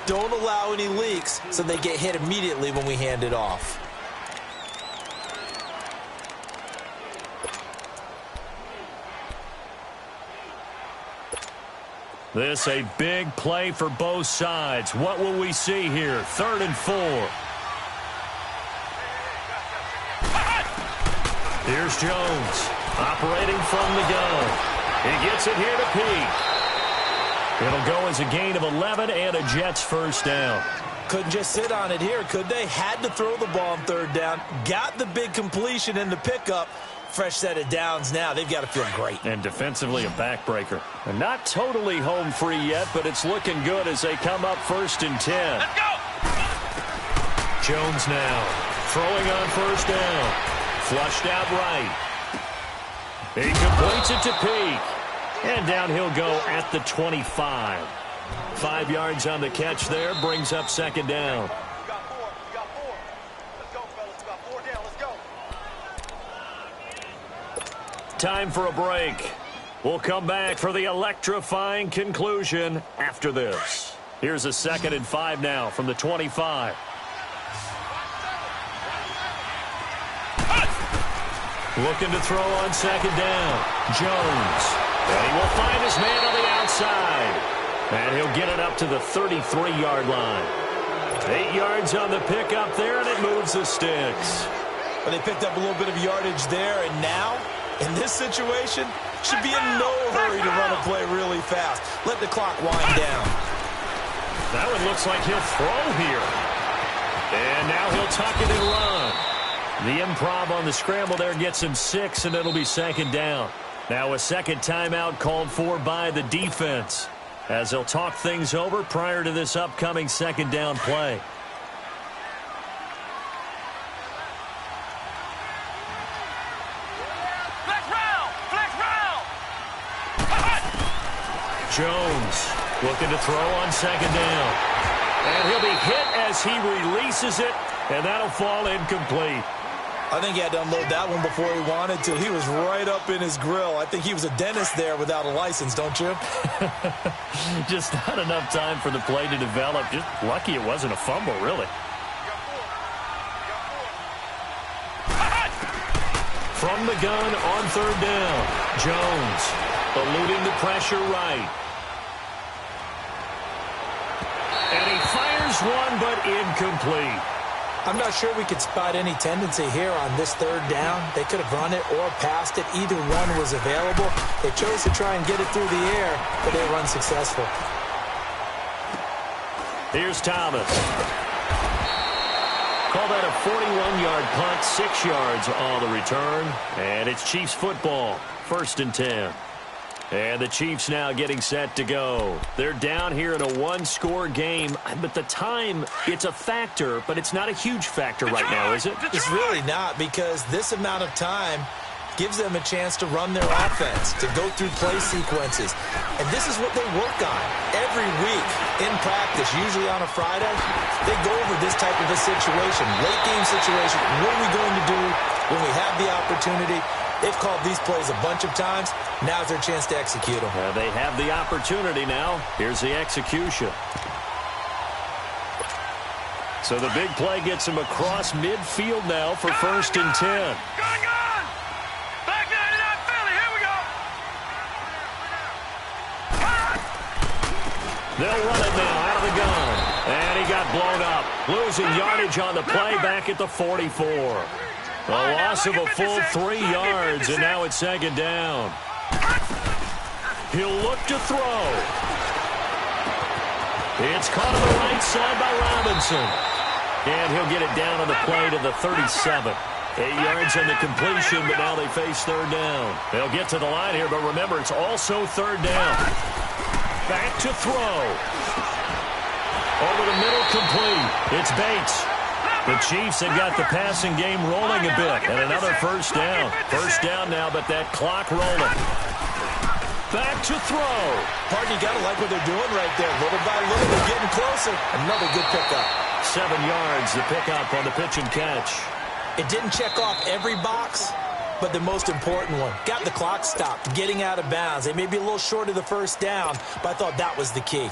[SPEAKER 3] don't allow any leaks so they get hit immediately when we hand it off.
[SPEAKER 2] This a big play for both sides. What will we see here? 3rd and 4. Here's Jones, operating from the gun. He gets it here to Peak. It'll go as a gain of 11 and a Jets first down.
[SPEAKER 3] Couldn't just sit on it here, could they? Had to throw the ball on 3rd down. Got the big completion in the pickup. Fresh set of downs now. They've got to feel great.
[SPEAKER 2] And defensively a backbreaker. And not totally home free yet, but it's looking good as they come up 1st and 10.
[SPEAKER 4] Let's go!
[SPEAKER 2] Jones now throwing on 1st down. Flushed out right. He completes it to Peak. And down he'll go at the 25. 5 yards on the catch there, brings up 2nd down.
[SPEAKER 4] We got 4. We got 4. Let's go, fellas. We got 4 down. Let's go.
[SPEAKER 2] Time for a break. We'll come back for the electrifying conclusion after this. Here's a 2nd and 5 now from the 25. Looking to throw on 2nd down. Jones. And he will find his man on the outside. And he'll get it up to the 33-yard line. 8 yards on the pickup there, and it moves the sticks.
[SPEAKER 3] But they picked up a little bit of yardage there, and now, in this situation, should be in no hurry to run a play really fast. Let the clock wind down.
[SPEAKER 2] That one looks like he'll throw here. And now he'll tuck it and run. The improv on the scramble there gets him 6, and it'll be 2nd down. Now a 2nd timeout called for by the defense, as they'll talk things over prior to this upcoming 2nd down play.
[SPEAKER 4] Flex round! Flex round!
[SPEAKER 2] Jones looking to throw on 2nd down. And he'll be hit as he releases it, and that'll fall incomplete.
[SPEAKER 3] I think he had to unload that one before he wanted to. He was right up in his grill. I think he was a dentist there without a license, don't you?
[SPEAKER 2] Just not enough time for the play to develop. Just lucky it wasn't a fumble, really. From the gun on 3rd down. Jones eluding the pressure right. And he fires one, but incomplete.
[SPEAKER 3] I'm not sure we could spot any tendency here on this 3rd down. They could have run it or passed it. Either one was available. They chose to try and get it through the air, but they were unsuccessful.
[SPEAKER 2] Here's Thomas. Call that a 41-yard punt, 6 yards on the return. And it's Chiefs football, 1st and 10. And the Chiefs now getting set to go. They're down here in a 1-score game, but the time, it's a factor, but it's not a huge factor right now, is it?
[SPEAKER 3] It's really not, because this amount of time gives them a chance to run their offense, to go through play sequences. And this is what they work on every week in practice, usually on a Friday. They go over this type of a situation, late game situation. What are we going to do when we have the opportunity? They've called these plays a bunch of times. Now's their chance to execute them.
[SPEAKER 2] They have the opportunity now. Here's the execution. So the big play gets him across midfield now for 1st and 10.
[SPEAKER 4] Gun! Back there to that Philly. Here we go.
[SPEAKER 2] They'll run it now out of the gun. And he got blown up. Losing yardage on the play back at the 44. A loss of a full 3 yards, and now it's 2nd down. He'll look to throw. It's caught on the right side by Robinson. And he'll get it down on the play to the 37. 8 yards on the completion, but now they face 3rd down. They'll get to the line here, but remember, it's also 3rd down. Back to throw. Over the middle, complete. It's Bates. The Chiefs have got the passing game rolling a bit, and another 1st down. 1st down now, but that clock rolling. Back to throw.
[SPEAKER 3] Pardon, you got to like what they're doing right there. Little by little, they're getting closer. Another good pickup.
[SPEAKER 2] 7 yards, the pickup on the pitch and catch.
[SPEAKER 3] It didn't check off every box, but the most important one. Got the clock stopped, getting out of bounds. They may be a little short of the 1st down, but I thought that was the key.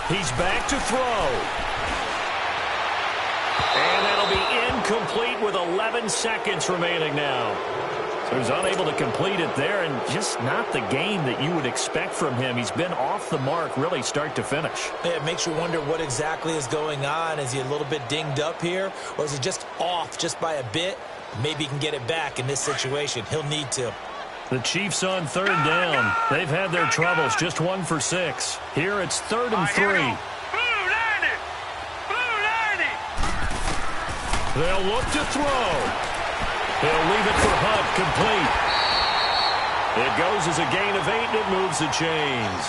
[SPEAKER 2] He's back to throw. And that'll be incomplete with 11 seconds remaining now. So he's unable to complete it there, and just not the game that you would expect from him. He's been off the mark really start to finish.
[SPEAKER 3] Yeah, it makes you wonder what exactly is going on. Is he a little bit dinged up here, or is he just off just by a bit? Maybe he can get it back in this situation. He'll need to.
[SPEAKER 2] The Chiefs on third down. They've had their troubles, just 1 for 6. Here it's 3rd and 3. They'll look to throw. He'll leave it for Hunt, complete. It goes as a gain of 8, and it moves the chains.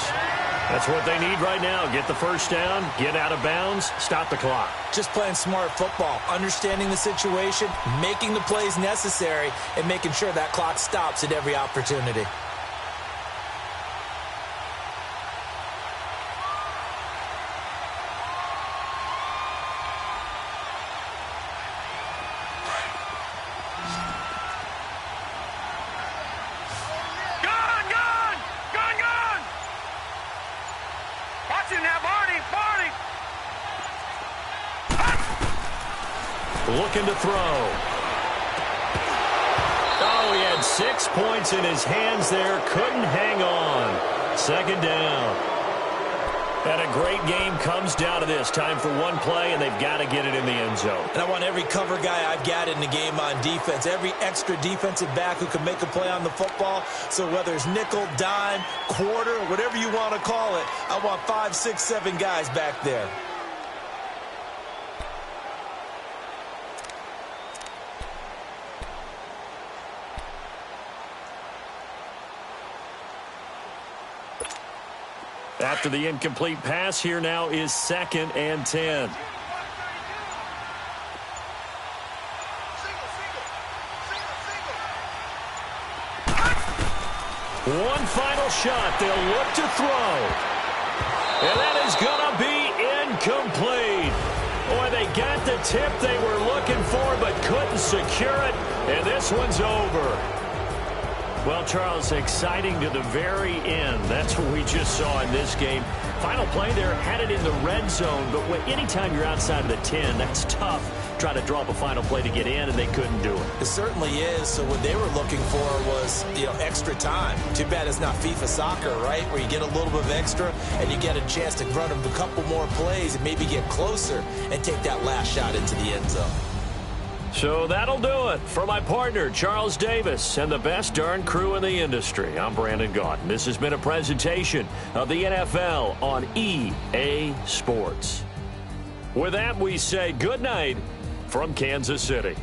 [SPEAKER 2] That's what they need right now. Get the first down, get out of bounds, stop the clock.
[SPEAKER 3] Just playing smart football, understanding the situation, making the plays necessary, and making sure that clock stops at every opportunity.
[SPEAKER 2] Looking to throw. Oh, he had 6 points in his hands there. Couldn't hang on. 2nd down. And a great game comes down to this. Time for one play, and they've got to get it in the end zone.
[SPEAKER 3] And I want every cover guy I've got in the game on defense, every extra defensive back who can make a play on the football. So whether it's nickel, dime, quarter, whatever you want to call it, I want 5, 6, 7 guys back there.
[SPEAKER 2] After the incomplete pass, here now is 2nd and 10. One final shot. They'll look to throw. And that is going to be incomplete. Boy, they got the tip they were looking for but couldn't secure it. And this one's over. Well, Charles, exciting to the very end. That's what we just saw in this game. Final play there, had it in the red zone, but anytime you're outside of the 10, that's tough. Try to draw up a final play to get in, and they couldn't do it.
[SPEAKER 3] It certainly is. So what they were looking for was, extra time. Too bad it's not FIFA soccer, right, where you get a little bit of extra and you get a chance to run a couple more plays and maybe get closer and take that last shot into the end zone.
[SPEAKER 2] So that'll do it for my partner, Charles Davis, and the best darn crew in the industry. I'm Brandon Gaudin. This has been a presentation of the NFL on EA Sports. With that, we say good night from Kansas City.